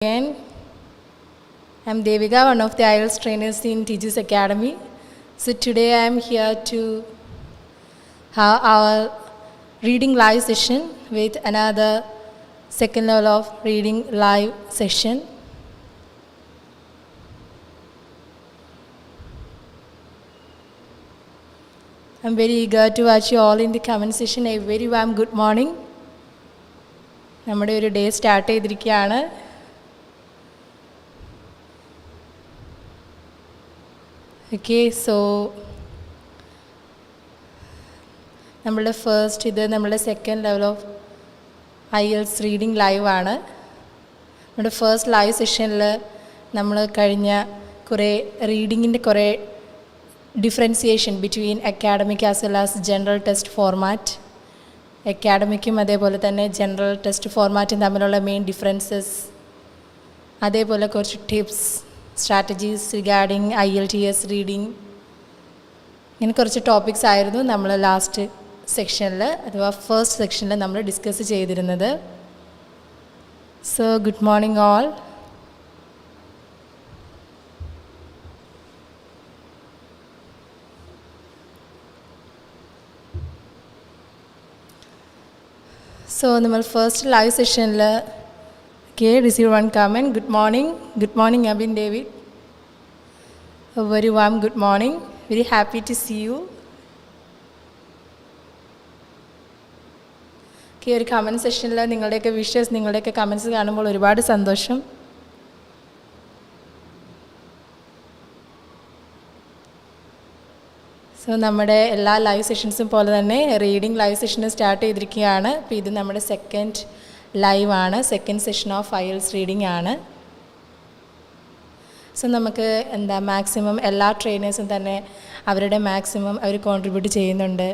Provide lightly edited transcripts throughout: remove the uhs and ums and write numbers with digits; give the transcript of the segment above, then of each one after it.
Again, I'm Devika, one of the IELTS trainers in Tiju's Academy. So today I'm here to have our reading live session with another second level of reading live session. I'm very eager to watch you all in the comment section. A very warm good morning. നമ്മുടെ ഒരു day start ചെയ്തിരിക്കുകയാണ്. Okay, so നമ്മളുടെ നമ്മളുടെ second level of IELTS reading live ആണ്. നമ്മുടെ first live സെഷനിൽ നമ്മൾ കഴിഞ്ഞ കുറേ റീഡിങ്ങിൻ്റെ കുറേ differentiation between academic as well as general test format, അക്കാഡമിക്കും അതേപോലെ തന്നെ ജനറൽ ടെസ്റ്റ് ഫോർമാറ്റും തമ്മിലുള്ള മെയിൻ ഡിഫറൻസസ്, അതേപോലെ കുറച്ച് tips, strategies regarding IELTS reading, ഇങ്ങനെ കുറച്ച് ടോപ്പിക്സ് ആയിരുന്നു നമ്മൾ ലാസ്റ്റ് സെക്ഷനിൽ അഥവാ ഫസ്റ്റ് സെക്ഷനിൽ നമ്മൾ ഡിസ്കസ് ചെയ്തിരുന്നത്. So good morning all. So നമ്മൾ ഫസ്റ്റ് ലൈവ് സെഷനിൽ receive one comment. Good morning Abin David. A very warm good morning. Very happy to see you. ഒരു കമൻറ്റ് സെഷനിൽ നിങ്ങളുടെയൊക്കെ വിഷസ്, നിങ്ങളുടെയൊക്കെ കമൻറ്റ്സ് കാണുമ്പോൾ ഒരുപാട് സന്തോഷം. സോ നമ്മുടെ എല്ലാ ലൈവ് സെഷൻസും പോലെ തന്നെ റീഡിംഗ് ലൈവ് സെഷന് സ്റ്റാർട്ട് ചെയ്തിരിക്കുകയാണ്. അപ്പോൾ ഇത് നമ്മുടെ സെക്കൻഡ് ലൈവ് ആണ്, second session of IELTS reading ആണ്. സോ നമുക്ക് മാക്സിമം എല്ലാ ട്രെയിനേഴ്സും തന്നെ അവരുടെ മാക്സിമം അവർ കോൺട്രിബ്യൂട്ട് ചെയ്യുന്നുണ്ട്.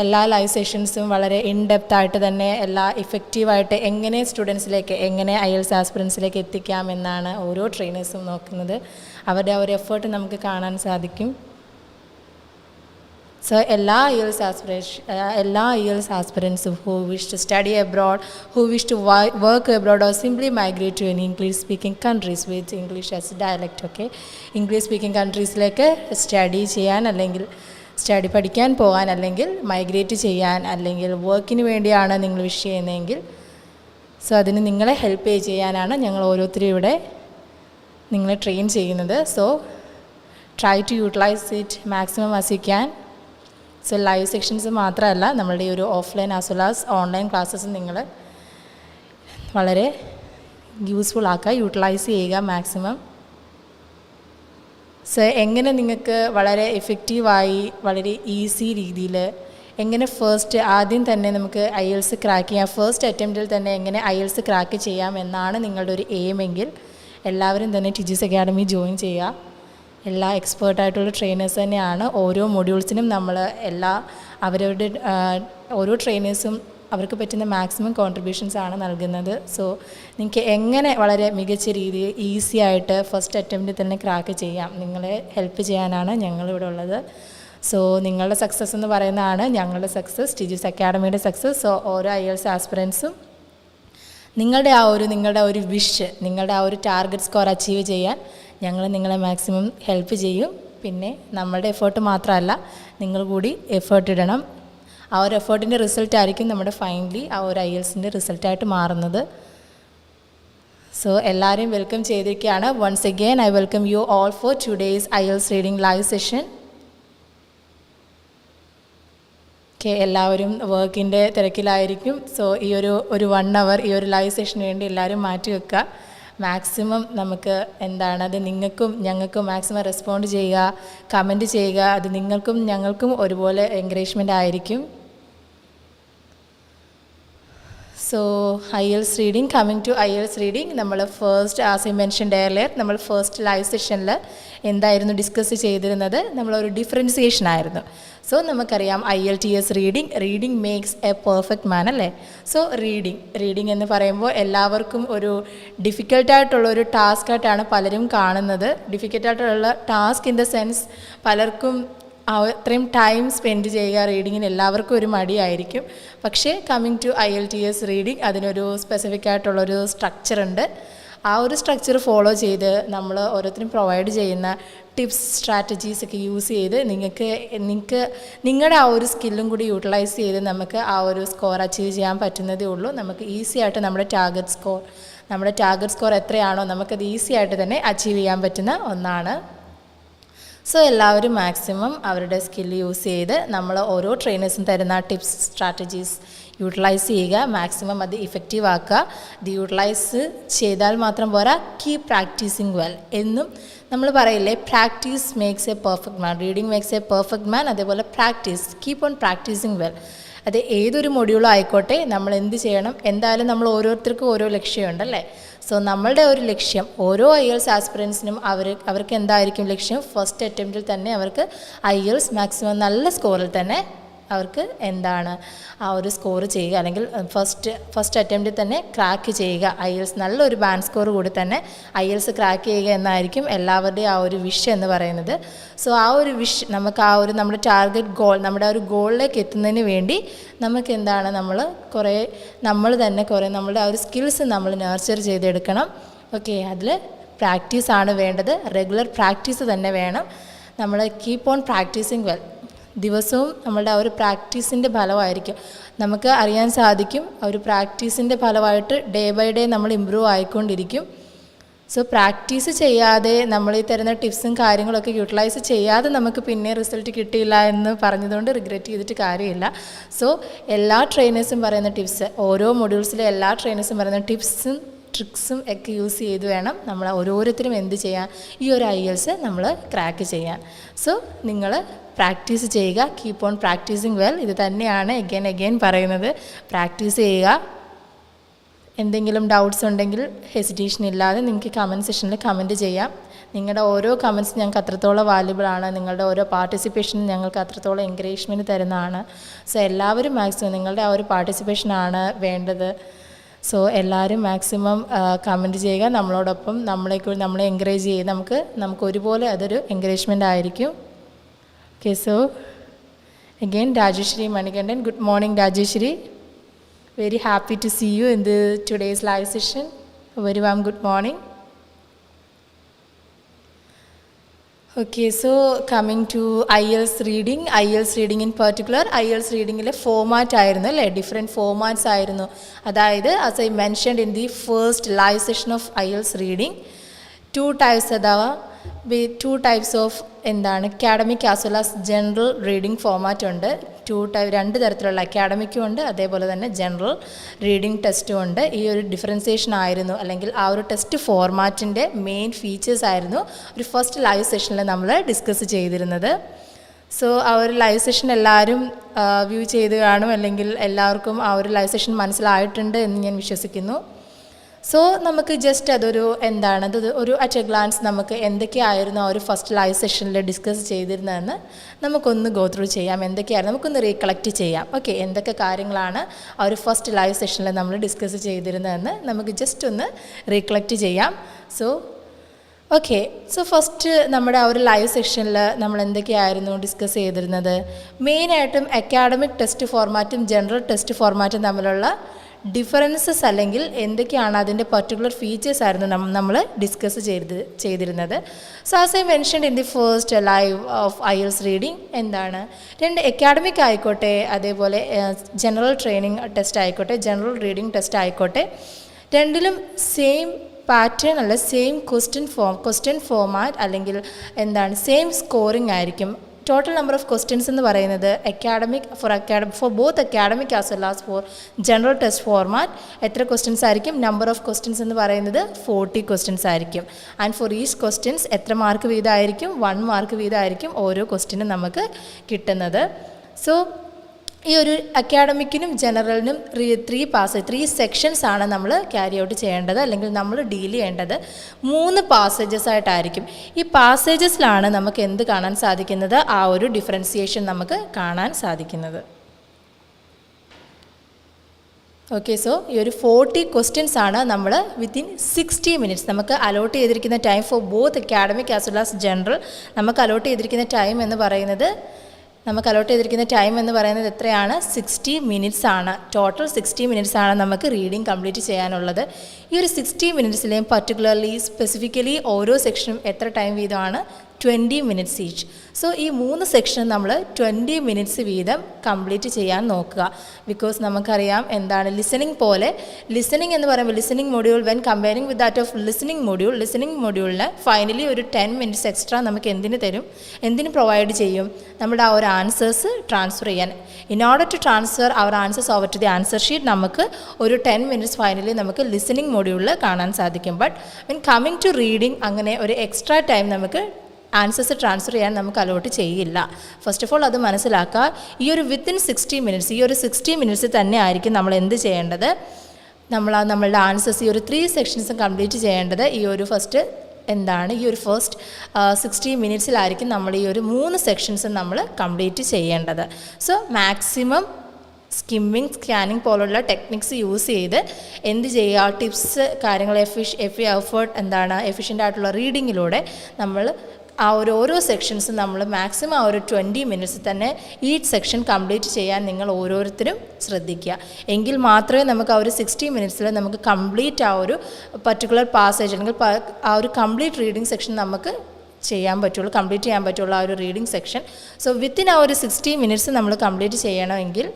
എല്ലാ ലൈവ് സെഷൻസും വളരെ ഇൻഡെപ്ത് ആയിട്ട് തന്നെ എല്ലാ ഇഫക്റ്റീവായിട്ട് എങ്ങനെ സ്റ്റുഡൻസിലേക്ക്, എങ്ങനെ IELTS ആസ്പിറൻസിലേക്ക് എത്തിക്കാം എന്നാണ് ഓരോ ട്രെയിനേഴ്സും നോക്കുന്നത്. അവരുടെ ആ ഒരു എഫേർട്ട് നമുക്ക് കാണാൻ സാധിക്കും. So എല്ലാ IELTS aspirants who wish to study abroad, who wish to work abroad or simply migrate to any English speaking countries with English as a dialect, okay, English speaking countries-ലേക്ക് സ്റ്റഡി ചെയ്യാൻ, അല്ലെങ്കിൽ study പഠിക്കാൻ പോകാൻ, അല്ലെങ്കിൽ migrate ചെയ്യാൻ, അല്ലെങ്കിൽ വർക്കിന് വേണ്ടിയാണ് നിങ്ങൾ വിഷ് ചെയ്യുന്നതെങ്കിൽ സോ അതിന് നിങ്ങളെ ഹെൽപ്പ് ചെയ്യാനാണ് ഞങ്ങൾ ഓരോരുത്തരും ഇവിടെ നിങ്ങളെ ട്രെയിൻ ചെയ്യുന്നത്. So try to utilise it maximum as you can. So live sections മാത്രമല്ല, നമ്മളുടെ ഈ ഒരു offline as well as online classes നിങ്ങൾ വളരെ യൂസ്ഫുൾ ആക്കുക, യൂട്ടിലൈസ് ചെയ്യുക മാക്സിമം. സോ എങ്ങനെ നിങ്ങൾക്ക് വളരെ എഫക്റ്റീവായി, വളരെ ഈസി രീതിയിൽ എങ്ങനെ ആദ്യം തന്നെ നമുക്ക് IELTS ക്രാക്ക് ചെയ്യാം, ഫസ്റ്റ് അറ്റംപ്റ്റിൽ തന്നെ എങ്ങനെ IELTS ക്രാക്ക് ചെയ്യാം എന്നാണ് നിങ്ങളുടെ ഒരു എയിമെങ്കിൽ എല്ലാവരും തന്നെ ടിജൂസ് അക്കാഡമി ജോയിൻ ചെയ്യുക. എല്ലാ എക്സ്പേർട്ടായിട്ടുള്ള ട്രെയിനേഴ്സ് തന്നെയാണ്. ഓരോ മൊഡ്യൂൾസിനും നമ്മൾ അവരവരുടെ ഓരോ ട്രെയിനേഴ്സും അവർക്ക് പറ്റുന്ന മാക്സിമം കോൺട്രിബ്യൂഷൻസ് ആണ് നൽകുന്നത്. സോ നിങ്ങൾക്ക് എങ്ങനെ വളരെ മികച്ച രീതിയിൽ ഈസി ആയിട്ട് ഫസ്റ്റ് അറ്റംപ്റ്റിൽ തന്നെ ക്രാക്ക് ചെയ്യാം, നിങ്ങളെ ഹെൽപ്പ് ചെയ്യാനാണ് ഞങ്ങളിവിടെ ഉള്ളത്. സോ നിങ്ങളുടെ സക്സസ് എന്ന് പറയുന്നതാണ് ഞങ്ങളുടെ സക്സസ്, ടിജൂസ് അക്കാഡമിയുടെ സക്സസ്. സോ ഓരോ IELTS ആസ്പിറൻസും നിങ്ങളുടെ ആ ഒരു വിഷ്, നിങ്ങളുടെ ആ ഒരു ടാർഗറ്റ് സ്കോർ അച്ചീവ് ചെയ്യാൻ ഞങ്ങൾ നിങ്ങളെ മാക്സിമം ഹെൽപ്പ് ചെയ്യും. പിന്നെ നമ്മളുടെ എഫേർട്ട് മാത്രമല്ല, നിങ്ങൾ കൂടി എഫേർട്ട് ഇടണം. ആ ഒരു എഫേർട്ടിൻ്റെ റിസൾട്ടായിരിക്കും നമ്മുടെ ഫൈനലി ആ ഒരു IELTSൻ്റെ റിസൾട്ടായിട്ട് മാറുന്നത്. സോ എല്ലാവരെയും വെൽക്കം ചെയ്തിരിക്കുകയാണ്. Once again I welcome you all for today's IELTS reading live session. എല്ലാവരും വർക്കിൻ്റെ തിരക്കിലായിരിക്കും. സോ ഈ ഒരു 1 hour ഈ ഒരു ലൈവ് സെഷന് വേണ്ടി എല്ലാവരും മാറ്റി വെക്കുക. മാക്സിമം നമുക്ക് അത് നിങ്ങൾക്കും ഞങ്ങൾക്കും മാക്സിമം റെസ്പോണ്ട് ചെയ്യുക, കമൻറ്റ് ചെയ്യുക. അത് നിങ്ങൾക്കും ഞങ്ങൾക്കും ഒരുപോലെ എൻകറേജ്മെൻ്റ് ആയിരിക്കും. So IELTS reading, coming to IELTS reading, നമ്മൾ first as I mentioned earlier നമ്മൾ ഫസ്റ്റ് ലൈവ് സെഷനിൽ എന്തായിരുന്നു ഡിസ്കസ് ചെയ്തിരുന്നത്? നമ്മളൊരു ഡിഫറൻസിയേഷൻ ആയിരുന്നു. സോ നമുക്കറിയാം IELTS reading makes a perfect man അല്ലേ. സോ റീഡിംഗ് എന്ന് പറയുമ്പോൾ എല്ലാവർക്കും ഒരു ഡിഫിക്കൽട്ടായിട്ടുള്ളൊരു ടാസ്ക്കായിട്ടാണ് പലരും കാണുന്നത്. ഡിഫിക്കൽട്ടായിട്ടുള്ള ടാസ്ക് ഇൻ ദ സെൻസ് പലർക്കും അത്രയും ടൈം സ്പെൻഡ് ചെയ്യുക റീഡിങ്ങിന് എല്ലാവർക്കും ഒരു മടിയായിരിക്കും. പക്ഷേ കമ്മിങ് ടു IELTS റീഡിങ് അതിനൊരു സ്പെസിഫിക് ആയിട്ടുള്ളൊരു സ്ട്രക്ചർ ഉണ്ട്. ആ ഒരു സ്ട്രക്ചർ ഫോളോ ചെയ്ത് നമ്മൾ ഓരോരുത്തരും പ്രൊവൈഡ് ചെയ്യുന്ന ടിപ്സ് സ്ട്രാറ്റജീസൊക്കെ യൂസ് ചെയ്ത് നിങ്ങൾക്ക് നിങ്ങളുടെ ആ ഒരു സ്കില്ലും കൂടി യൂട്ടിലൈസ് ചെയ്ത് നമുക്ക് ആ ഒരു സ്കോർ അച്ചീവ് ചെയ്യാൻ പറ്റുന്നതേ ഉള്ളൂ. നമുക്ക് ഈസി ആയിട്ട് നമ്മുടെ ടാർഗറ്റ് സ്കോർ എത്രയാണോ നമുക്കത് ഈസി ആയിട്ട് തന്നെ അച്ചീവ് ചെയ്യാൻ പറ്റുന്ന ഒന്നാണ്. സോ എല്ലാവരും മാക്സിമം അവരുടെ സ്കില്ല് യൂസ് ചെയ്ത് നമ്മൾ ഓരോ ട്രെയിനേഴ്സും തരുന്ന ടിപ്സ് സ്ട്രാറ്റജീസ് യൂട്ടിലൈസ് ചെയ്യുക. മാക്സിമം അത് ഇഫക്റ്റീവ് ആക്കുക. ഇത് യൂട്ടിലൈസ് ചെയ്താൽ മാത്രം പോരാ, കീപ് പ്രാക്ടീസിങ് വെൽ എന്നും നമ്മൾ പറയില്ലേ, practice makes a perfect man, reading makes a perfect man. അതേപോലെ practice, keep on practising well. അത് ഏതൊരു മൊഡ്യൂളോ ആയിക്കോട്ടെ, നമ്മൾ എന്ത് ചെയ്യണം, എന്തായാലും നമ്മൾ ഓരോരുത്തർക്കും ഓരോ ലക്ഷ്യമുണ്ടല്ലേ. സോ നമ്മളുടെ ഒരു ലക്ഷ്യം ഓരോ IELTS ആസ്പിറൻസിനും അവർക്ക് എന്തായിരിക്കും ലക്ഷ്യം, ഫസ്റ്റ് അറ്റംപ്റ്റിൽ തന്നെ അവർക്ക് IELTS മാക്സിമം നല്ല സ്കോറിൽ തന്നെ അവർക്ക് ആ ഒരു സ്കോർ ചെയ്യുക, അല്ലെങ്കിൽ ഫസ്റ്റ് അറ്റംപ്റ്റിൽ തന്നെ ക്രാക്ക് ചെയ്യുക. IELTS നല്ലൊരു ബാൻഡ് സ്കോർ കൂടി തന്നെ IELTS ക്രാക്ക് ചെയ്യുക എന്നായിരിക്കും എല്ലാവരുടെയും ആ ഒരു വിഷ് എന്ന് പറയുന്നത്. സോ ആ ഒരു വിഷ് നമുക്ക് നമ്മുടെ ടാർഗറ്റ് ഗോൾ, നമ്മുടെ ആ ഒരു ഗോളിലേക്ക് എത്തുന്നതിന് വേണ്ടി നമുക്ക് നമ്മളുടെ ആ ഒരു സ്കിൽസ് നമ്മൾ നർച്ചർ ചെയ്തെടുക്കണം. ഓക്കെ, അതിൽ പ്രാക്ടീസാണ് വേണ്ടത്. റെഗുലർ പ്രാക്ടീസ് തന്നെ വേണം. നമ്മൾ കീപ്പ് ഓൺ പ്രാക്ടീസിങ് വെൽ. ദിവസവും നമ്മളുടെ ആ ഒരു പ്രാക്ടീസിൻ്റെ ഫലമായിരിക്കും നമുക്ക് അറിയാൻ സാധിക്കും. ആ ഒരു പ്രാക്ടീസിൻ്റെ ഫലമായിട്ട് ഡേ ബൈ ഡേ നമ്മൾ ഇമ്പ്രൂവ് ആയിക്കൊണ്ടിരിക്കും. സോ പ്രാക്ടീസ് ചെയ്യാതെ നമ്മൾ ഈ തരുന്ന ടിപ്സും കാര്യങ്ങളൊക്കെ യൂട്ടിലൈസ് ചെയ്യാതെ നമുക്ക് പിന്നെ റിസൾട്ട് കിട്ടിയില്ല എന്ന് പറഞ്ഞതുകൊണ്ട് റിഗ്രറ്റ് ചെയ്തിട്ട് കാര്യമില്ല. സോ എല്ലാ ട്രെയിനേഴ്സും പറയുന്ന ടിപ്സ്, ഓരോ മൊഡ്യൂൾസിലെ എല്ലാ ട്രെയിനേഴ്സും പറയുന്ന ടിപ്സും ട്രിക്സും ഒക്കെ യൂസ് ചെയ്ത് വേണം നമ്മൾ ഓരോരുത്തരും എന്ത് ചെയ്യാൻ, ഈ ഒരു IELTS നമ്മൾ ക്രാക്ക് ചെയ്യാൻ. സോ നിങ്ങൾ പ്രാക്ടീസ് ചെയ്യുക, കീപ്പ് ഓൺ പ്രാക്ടീസിങ് വെൽ. ഇത് തന്നെയാണ് അഗെയിൻ പറയുന്നത്. പ്രാക്ടീസ് ചെയ്യുക. എന്തെങ്കിലും ഡൗട്ട്സ് ഉണ്ടെങ്കിൽ ഹെസിറ്റേഷൻ ഇല്ലാതെ നിങ്ങൾക്ക് കമൻറ്റ് സെക്ഷനിൽ കമൻറ്റ് ചെയ്യാം. നിങ്ങളുടെ ഓരോ കമൻറ്റ്സ് ഞങ്ങൾക്ക് അത്രത്തോളം വാല്യുബിളാണ്. നിങ്ങളുടെ ഓരോ പാർട്ടിസിപ്പേഷനും ഞങ്ങൾക്ക് അത്രത്തോളം എൻകറേജ്മെൻറ്റ് തരുന്നതാണ്. സോ എല്ലാവരും മാക്സിമം നിങ്ങളുടെ ആ ഒരു പാർട്ടിസിപ്പേഷനാണ് വേണ്ടത്. സോ എല്ലാവരും മാക്സിമം കമൻറ്റ് ചെയ്യുക. നമ്മളോടൊപ്പം നമ്മളെ എൻകറേജ് ചെയ്ത് നമുക്ക് ഒരുപോലെ അതൊരു എൻകറേജ്മെൻ്റ് ആയിരിക്കും. Okay, so again Rajeshri Manikandan. Good morning Rajeshri. Very happy to see you in today's live session. A very warm good morning. Okay, so coming to IELTS reading in particular, IELTS readingile format ആയിരുന്നു അല്ലേ, different formats ആയിരുന്നു. അതായത് as I mentioned in the first live session of IELTS reading, two types of academic as well as general reading format ഉണ്ട്. രണ്ട് തരത്തിലുള്ള അക്കാഡമിക്കും ഉണ്ട്, അതേപോലെ തന്നെ ജനറൽ റീഡിംഗ് ടെസ്റ്റും ഉണ്ട്. ഈ ഒരു ഡിഫറൻസിയേഷൻ ആയിരുന്നു, അല്ലെങ്കിൽ ആ ഒരു ടെസ്റ്റ് ഫോർമാറ്റിൻ്റെ മെയിൻ ഫീച്ചേഴ്സ് ആയിരുന്നു ഒരു ഫസ്റ്റ് ലൈവ് സെഷനിൽ നമ്മൾ ഡിസ്കസ് ചെയ്തിരുന്നത്. സോ ആ ഒരു ലൈവ് സെഷൻ എല്ലാവരും വ്യൂ ചെയ്ത് കാണും, അല്ലെങ്കിൽ എല്ലാവർക്കും ആ ഒരു ലൈവ് സെഷൻ മനസ്സിലായിട്ടുണ്ട് എന്ന് ഞാൻ വിശ്വസിക്കുന്നു. സോ നമുക്ക് ജസ്റ്റ് അതൊരു ഒരു അറ്റ് എ ഗ്ലാൻസ് നമുക്ക് എന്തൊക്കെയായിരുന്നു ആ ഒരു ഫസ്റ്റ് ലൈവ് സെഷനിൽ ഡിസ്കസ് ചെയ്തിരുന്നതെന്ന് നമുക്കൊന്ന് ഗോ ത്രൂ ചെയ്യാം. എന്തൊക്കെയായിരുന്നു നമുക്കൊന്ന് റീകളക്ട് ചെയ്യാം. ഓക്കെ, എന്തൊക്കെ കാര്യങ്ങളാണ് ആ ഒരു ഫസ്റ്റ് ലൈവ് സെഷനിൽ നമ്മൾ ഡിസ്കസ് ചെയ്തിരുന്നതെന്ന് നമുക്ക് ജസ്റ്റ് ഒന്ന് റീകളക്ട് ചെയ്യാം. സോ ഫസ്റ്റ് നമ്മുടെ ആ ഒരു ലൈവ് സെഷനിൽ നമ്മൾ എന്തൊക്കെയായിരുന്നു ഡിസ്കസ് ചെയ്തിരുന്നത്? മെയിനായിട്ടും അക്കാഡമിക് ടെസ്റ്റ് ഫോർമാറ്റും ജനറൽ ടെസ്റ്റ് ഫോർമാറ്റും തമ്മിലുള്ള ഡിഫറൻസസ്, അല്ലെങ്കിൽ എന്തൊക്കെയാണ് അതിൻ്റെ പർട്ടിക്കുലർ ഫീച്ചേഴ്സ് ആയിരുന്നു നമ്മൾ ഡിസ്കസ് ചെയ്തിരുന്നത്. So as I mentioned in the first live of IELTS reading, രണ്ട് അക്കാഡമിക് ആയിക്കോട്ടെ, അതേപോലെ ജനറൽ ട്രെയിനിങ് ടെസ്റ്റ് ആയിക്കോട്ടെ, ജനറൽ റീഡിംഗ് ടെസ്റ്റ് ആയിക്കോട്ടെ, രണ്ടിലും സെയിം പാറ്റേൺ അല്ല, സെയിം ക്വസ്റ്റ്യൻ ഫോമാറ്റ്, അല്ലെങ്കിൽ സെയിം സ്കോറിംഗ് ആയിരിക്കും. ടോട്ടൽ നമ്പർ ഓഫ് ക്വസ്റ്റ്യൻസ് എന്ന് പറയുന്നത് four both academic as well as four general test format എത്ര ക്വസ്റ്റ്യൻസ് ആയിരിക്കും? നമ്പർ ഓഫ് ക്വസ്റ്റ്യൻസ് എന്ന് പറയുന്നത് 40 ക്വസ്റ്റ്യൻസ് ആയിരിക്കും. ആൻഡ് ഫോർ ഈച്ച് ക്വസ്റ്റ്യൻസ് എത്ര മാർക്ക് വീതമായിരിക്കും? 1 മാർക്ക് വീതമായിരിക്കും ഓരോ ക്വസ്റ്റ്യനും നമുക്ക് കിട്ടുന്നത്. സോ ഈ ഒരു അക്കാഡമിക്കിനും ജനറലിനും 3 സെക്ഷൻസ് ആണ് നമ്മൾ ക്യാരി ഔട്ട് ചെയ്യേണ്ടത്, അല്ലെങ്കിൽ നമ്മൾ ഡീൽ ചെയ്യേണ്ടത് 3 പാസേജസ് ആയിട്ടായിരിക്കും. ഈ പാസേജസിലാണ് നമുക്ക് എന്ത് കാണാൻ സാധിക്കുന്നത്? ആ ഒരു ഡിഫറൻസിയേഷൻ നമുക്ക് കാണാൻ സാധിക്കുന്നത്. ഓക്കെ, സോ ഈ ഒരു 40 ക്വസ്റ്റ്യൻസ് ആണ് നമ്മൾ വിത്തിൻ 60 മിനിറ്റ്സ് നമുക്ക് അലോട്ട് ചെയ്തിരിക്കുന്ന time for both academic as well as general. നമുക്ക് അലോട്ട് ചെയ്തിരിക്കുന്ന ടൈം എന്ന് പറയുന്നത് എത്രയാണ്? 60 മിനിറ്റ്സ് ആണ്. ടോട്ടൽ 60 മിനിറ്റ്സ് ആണ് നമുക്ക് റീഡിങ് കംപ്ലീറ്റ് ചെയ്യാനുള്ളത്. ഈ ഒരു 60 മിനിറ്റ്സിലെയും പർട്ടിക്കുലർലി സ്പെസിഫിക്കലി ഓരോ സെക്ഷനും എത്ര ടൈം വീതമാണ്? 20 മിനിറ്റ്സ് ഈച്ച്. സോ ഈ 3 സെക്ഷൻ നമ്മൾ 20 മിനിറ്റ്സ് വീതം കംപ്ലീറ്റ് ചെയ്യാൻ നോക്കുക. ബിക്കോസ് നമുക്കറിയാം എന്താണ് ലിസണിങ് പോലെ. ലിസണിങ് എന്ന് പറയുമ്പോൾ listening module when comparing with that of listening മൊഡ്യൂളിന് ഫൈനലി ഒരു 10 മിനിറ്റ്സ് എക്സ്ട്രാ നമുക്ക് എന്തിന് തരും? എന്തിന് പ്രൊവൈഡ് ചെയ്യും? നമ്മുടെ ആ ഒരു ആൻസേഴ്സ് ട്രാൻസ്ഫർ ചെയ്യാൻ. In order to transfer our answers over to the answer sheet നമുക്ക് ഒരു 10 മിനിറ്റ്സ് ഫൈനലി നമുക്ക് ലിസണിങ് മൊഡ്യൂളിൽ കാണാൻ സാധിക്കും. But when coming to reading അങ്ങനെ ഒരു എക്സ്ട്രാ ടൈം നമുക്ക് ആൻസേഴ്സ് ട്രാൻസ്ഫർ ചെയ്യാൻ നമുക്ക് അലോട്ട് ചെയ്യില്ല. ഫസ്റ്റ് ഓഫ് ഓൾ അത് മനസ്സിലാക്കുക. ഈ ഒരു വിത്തിൻ 60 മിനിറ്റ്സ് തന്നെ ആയിരിക്കും നമ്മൾ എന്ത് ചെയ്യേണ്ടത്? നമ്മളുടെ ആൻസേഴ്സ് ഈ ഒരു 3 സെക്ഷൻസും കംപ്ലീറ്റ് ചെയ്യേണ്ടത്. ഈ ഒരു ഫസ്റ്റ് 60 മിനിറ്റ്സിലായിരിക്കും നമ്മൾ ഈ ഒരു 3 സെക്ഷൻസും നമ്മൾ കംപ്ലീറ്റ് ചെയ്യേണ്ടത്. സോ മാക്സിമം സ്കിമ്മിങ്, സ്കാനിങ് പോലുള്ള ടെക്നിക്സ് യൂസ് ചെയ്ത് എന്ത് ചെയ്യുക? ടിപ്സ്, കാര്യങ്ങൾ എഫിഷ്യൻ്റ് ആയിട്ടുള്ള റീഡിങ്ങിലൂടെ നമ്മൾ ആ ഓരോ സെക്ഷൻസും നമ്മൾ മാക്സിമം ആ ഒരു 20 മിനിറ്റ്സ് തന്നെ ഈച്ച് സെക്ഷൻ കംപ്ലീറ്റ് ചെയ്യാൻ നിങ്ങൾ ഓരോരുത്തരും ശ്രദ്ധിക്കുക. എങ്കിൽ മാത്രമേ നമുക്ക് ആ ഒരു 60 മിനിറ്റ്സിൽ നമുക്ക് കംപ്ലീറ്റ് ആ ഒരു പർട്ടിക്കുലർ പാസേജ് അല്ലെങ്കിൽ ആ ഒരു കംപ്ലീറ്റ് റീഡിങ് സെക്ഷൻ നമുക്ക് കംപ്ലീറ്റ് ചെയ്യാൻ പറ്റുള്ളൂ ആ ഒരു റീഡിങ് സെക്ഷൻ. സോ വിത്തിൻ ആ ഒരു 60 മിനിറ്റ്സ് നമ്മൾ കംപ്ലീറ്റ് ചെയ്യണമെങ്കിൽ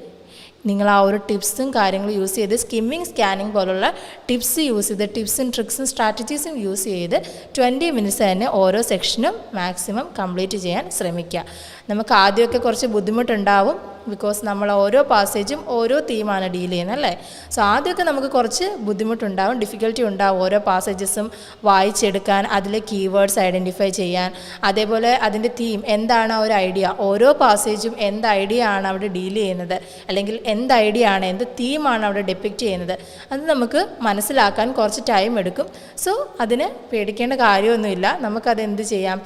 നിങ്ങൾ ആ ഒരു ടിപ്സും കാര്യങ്ങളും യൂസ് ചെയ്ത് സ്കിമ്മിങ്, സ്കാനിങ് പോലുള്ള ടിപ്സും ട്രിക്സും സ്ട്രാറ്റജീസും യൂസ് ചെയ്ത് 20 മിനിറ്റ്സ് തന്നെ ഓരോ സെക്ഷനും മാക്സിമം കംപ്ലീറ്റ് ചെയ്യാൻ ശ്രമിക്കുക. നമുക്ക് ആദ്യമൊക്കെ കുറച്ച് ബുദ്ധിമുട്ടുണ്ടാവും. ബിക്കോസ് നമ്മൾ ഓരോ പാസേജും ഓരോ തീമാണ് ഡീൽ ചെയ്യുന്നത് അല്ലേ. സോ ആദ്യമൊക്കെ നമുക്ക് കുറച്ച് ബുദ്ധിമുട്ടുണ്ടാവും, ഡിഫിക്കൽറ്റി ഉണ്ടാവും ഓരോ പാസേജസും വായിച്ചെടുക്കാൻ, അതിലെ കീവേഡ്സ് ഐഡൻറ്റിഫൈ ചെയ്യാൻ, അതേപോലെ അതിൻ്റെ തീം എന്താണ്, ആ ഒരു ഐഡിയ, ഓരോ പാസേജും എന്ത് ഐഡിയ ആണ് അവിടെ ഡീൽ ചെയ്യുന്നത്, അല്ലെങ്കിൽ എന്ത് ഐഡിയ ആണ്, എന്ത് തീമാണ് അവിടെ ഡെപ്പിക്റ്റ് ചെയ്യുന്നത്, അത് നമുക്ക് മനസ്സിലാക്കാൻ കുറച്ച് ടൈം എടുക്കും. സോ അതിന് പേടിക്കേണ്ട കാര്യമൊന്നുമില്ല. നമുക്കത് എന്ത് ചെയ്യാം?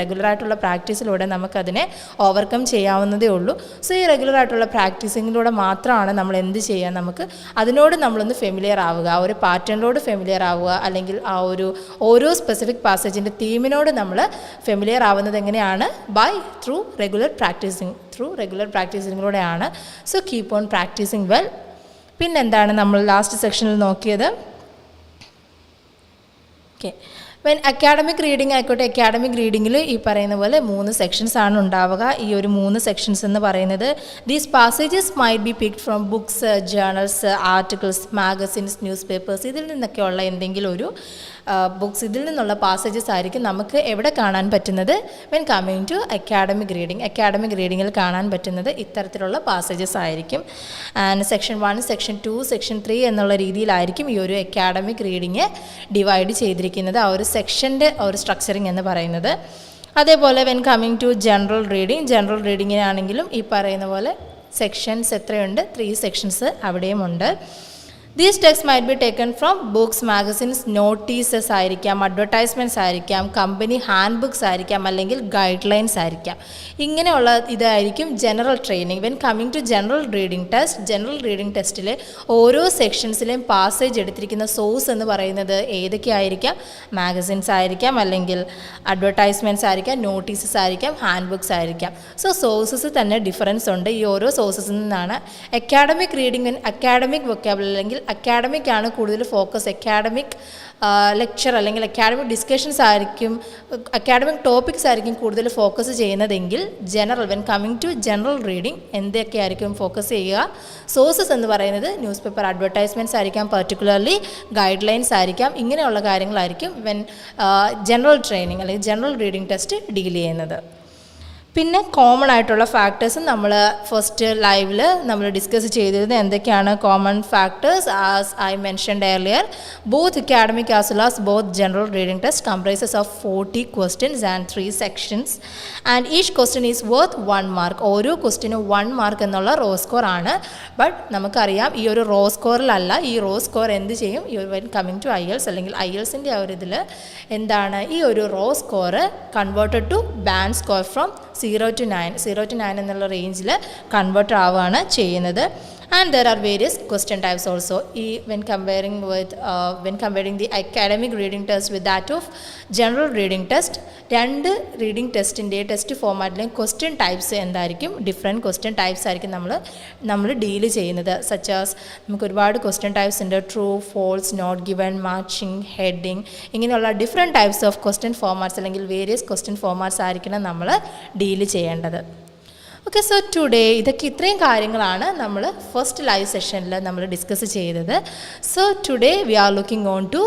റെഗുലറായിട്ടുള്ള പ്രാക്ടീസിലൂടെ നമുക്കതിനെ ഓവർകം ചെയ്യാവുന്നതേ ഉള്ളൂ. സോ ഈ റെഗുലറായിട്ടുള്ള പ്രാക്ടീസിങ്ങിലൂടെ മാത്രമാണ് നമ്മൾ എന്ത് ചെയ്യുക? നമുക്ക് അതിനോട് നമ്മളൊന്ന് ഫെമിലിയർ ആവുക, ആ ഒരു പാറ്റേണിനോട് ഫെമിലിയർ ആവുക, അല്ലെങ്കിൽ ആ ഒരു ഓരോ സ്പെസിഫിക് പാസേജിൻ്റെ തീമിനോട് നമ്മൾ ഫെമിലിയർ ആവുന്നത് എങ്ങനെയാണ്? ത്രൂ റെഗുലർ പ്രാക്ടീസിങ്ങിലൂടെയാണ്. So keep on practising well. പിന്നെന്താണ് നമ്മൾ ലാസ്റ്റ് സെക്ഷനിൽ നോക്കിയത്? ഓക്കെ, അക്കാഡമിക് റീഡിംഗ് ആയിക്കോട്ടെ, അക്കാഡമിക് റീഡിങ്ങിൽ ഈ പറയുന്ന പോലെ 3 സെക്ഷൻസ് ആണ് ഉണ്ടാവുക. ഈ ഒരു 3 സെക്ഷൻസ് എന്ന് പറയുന്നത് these passages might be picked from books, journals, articles, magazines, news papers, ഇതിൽ നിന്നൊക്കെയുള്ള എന്തെങ്കിലും ഒരു ഇതിൽ നിന്നുള്ള പാസേജസ് ആയിരിക്കും നമുക്ക് എവിടെ കാണാൻ പറ്റുന്നത്? വെൻ കമ്മിങ് ടു അക്കാഡമിക് റീഡിങ്ങിൽ കാണാൻ പറ്റുന്നത് ഇത്തരത്തിലുള്ള പാസേജസ് ആയിരിക്കും. ആൻഡ് സെക്ഷൻ 1, സെക്ഷൻ 2, സെക്ഷൻ 3 എന്നുള്ള രീതിയിലായിരിക്കും ഈ ഒരു അക്കാഡമിക് റീഡിങ് ഡിവൈഡ് ചെയ്തിരിക്കുന്നത്, ആ ഒരു സെക്ഷൻ്റെ ഒരു സ്ട്രക്ചറിങ് എന്ന് പറയുന്നത്. അതേപോലെ വെൻ കമ്മിങ് ടു ജനറൽ റീഡിങ്ങിനാണെങ്കിലും ഈ പറയുന്ന പോലെ സെക്ഷൻസ് എത്രയുണ്ട്? 3 സെക്ഷൻസ് അവിടെയും ഉണ്ട്. These texts might be taken from books, magazines, notices ആയിരിക്കാം, അഡ്വർടൈസ്മെൻറ്റ്സ് ആയിരിക്കാം, കമ്പനി ഹാൻഡ് ബുക്സ് ആയിരിക്കാം, അല്ലെങ്കിൽ ഗൈഡ് ലൈൻസ് ആയിരിക്കാം. ഇങ്ങനെയുള്ള ഇതായിരിക്കും general training. When coming to general reading ടെസ്റ്റിൽ ഓരോ സെക്ഷൻസിലെയും പാസേജ് എടുത്തിരിക്കുന്ന സോഴ്സ് എന്ന് പറയുന്നത് ഏതൊക്കെ ആയിരിക്കാം? മാഗസിൻസ് ആയിരിക്കാം, അല്ലെങ്കിൽ അഡ്വർടൈസ്മെൻറ്റ്സ് ആയിരിക്കാം, നോട്ടീസസ് ആയിരിക്കാം, ഹാൻഡ് ബുക്സ് ആയിരിക്കാം. സോ സോഴ്സസ് തന്നെ ഡിഫറൻസ് ഉണ്ട്. ഈ ഓരോ സോഴ്സസിൽ നിന്നാണ് അക്കാഡമിക് റീഡിംഗ്, അക്കാഡമിക് വൊക്കാബുലറി അല്ലെങ്കിൽ അക്കാഡമിക് ആണ് കൂടുതൽ ഫോക്കസ്. അക്കാഡമിക് ലെക്ചർ അല്ലെങ്കിൽ അക്കാഡമിക് ഡിസ്കഷൻസ് ആയിരിക്കും, അക്കാഡമിക് ടോപ്പിക്സ് ആയിരിക്കും കൂടുതൽ ഫോക്കസ് ചെയ്യുന്നതെങ്കിൽ when coming to general reading എന്തൊക്കെ ആയിരിക്കും ഫോക്കസ് ചെയ്യുക? സോഴ്സസ് എന്ന് പറയുന്നത് ന്യൂസ് പേപ്പർ, അഡ്വർടൈസ്മെൻറ്റ്സ് ആയിരിക്കാം, പർട്ടിക്കുലർലി ഗൈഡ് ലൈൻസ് ആയിരിക്കാം. ഇങ്ങനെയുള്ള കാര്യങ്ങളായിരിക്കും വെൻ ജനറൽ ട്രെയിനിങ് അല്ലെങ്കിൽ ജനറൽ റീഡിംഗ് ടെസ്റ്റ് ഡീൽ ചെയ്യുന്നത്. പിന്നെ കോമൺ ആയിട്ടുള്ള ഫാക്ടേഴ്സും നമ്മൾ ഫസ്റ്റ് ലൈവിൽ നമ്മൾ ഡിസ്കസ് ചെയ്തിരുന്നത് എന്തൊക്കെയാണ് common factors? As I mentioned earlier, both academic as well as both general reading test comprises of 40 questions and 3 sections and each question is worth 1 mark. ഓരോ ക്വസ്റ്റ്യനും 1 മാർക്ക് എന്നുള്ള റോ സ്കോർ ആണ്. But നമുക്കറിയാം ഈ ഒരു raw സ്കോറിലല്ല, ഈ raw score എന്ത് ചെയ്യും? ഈ ഒരു വെൻ കമ്മിങ് ടു IELTS അല്ലെങ്കിൽ IELTSൻ്റെ ആ ഒരു ഇതിൽ എന്താണ് ഈ ഒരു raw score converted to band score from 0 to 9 എന്നുള്ള റേഞ്ചിൽ കൺവേർട്ട് ആവുകയാണ് ചെയ്യുന്നത്. And there are various question types also. When comparing the academic reading test with that of general reading test, രണ്ട് റീഡിംഗ് ടെസ്റ്റിൻ്റെ ടെസ്റ്റ് ഫോമാറ്റിലെയും ക്വസ്റ്റ്യൻ ടൈപ്സ് എന്തായിരിക്കും, different question types ആയിരിക്കും നമ്മൾ ഡീൽ ചെയ്യുന്നത്. സച്ച് ആസ് നമുക്ക് ഒരുപാട് ക്വസ്റ്റ്യൻ ടൈപ്സ് ഉണ്ട്. True, false, not given, matching, heading, ഇങ്ങനെയുള്ള different types of question formats അല്ലെങ്കിൽ വേരിയസ് ക്വസ്റ്റ്യൻ ഫോമാറ്റ്സ് ആയിരിക്കണം നമ്മൾ ഡീൽ ചെയ്യേണ്ടത്. ഓക്കെ, സോ ടുഡേ ഇതൊക്കെ ഇത്രയും കാര്യങ്ങളാണ് നമ്മൾ ഫസ്റ്റ് ലൈവ് സെഷനിൽ നമ്മൾ ഡിസ്കസ് ചെയ്തത്. So today we are looking on to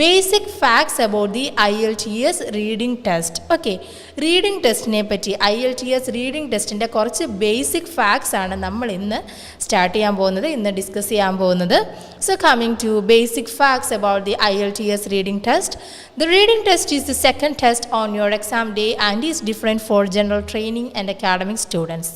basic facts about the IELTS reading test. Okay, reading ടെസ്റ്റിനെ പറ്റി IELTS റീഡിംഗ് ടെസ്റ്റിൻ്റെ കുറച്ച് ബേസിക് ഫാക്ട്സ് ആണ് നമ്മൾ ഇന്ന് സ്റ്റാർട്ട് ചെയ്യാൻ പോകുന്നത്, ഇന്ന് ഡിസ്കസ് ചെയ്യാൻ പോകുന്നത്. So coming to basic facts about the IELTS reading test. The reading test is the second test on your exam day and is different for general training and academic students.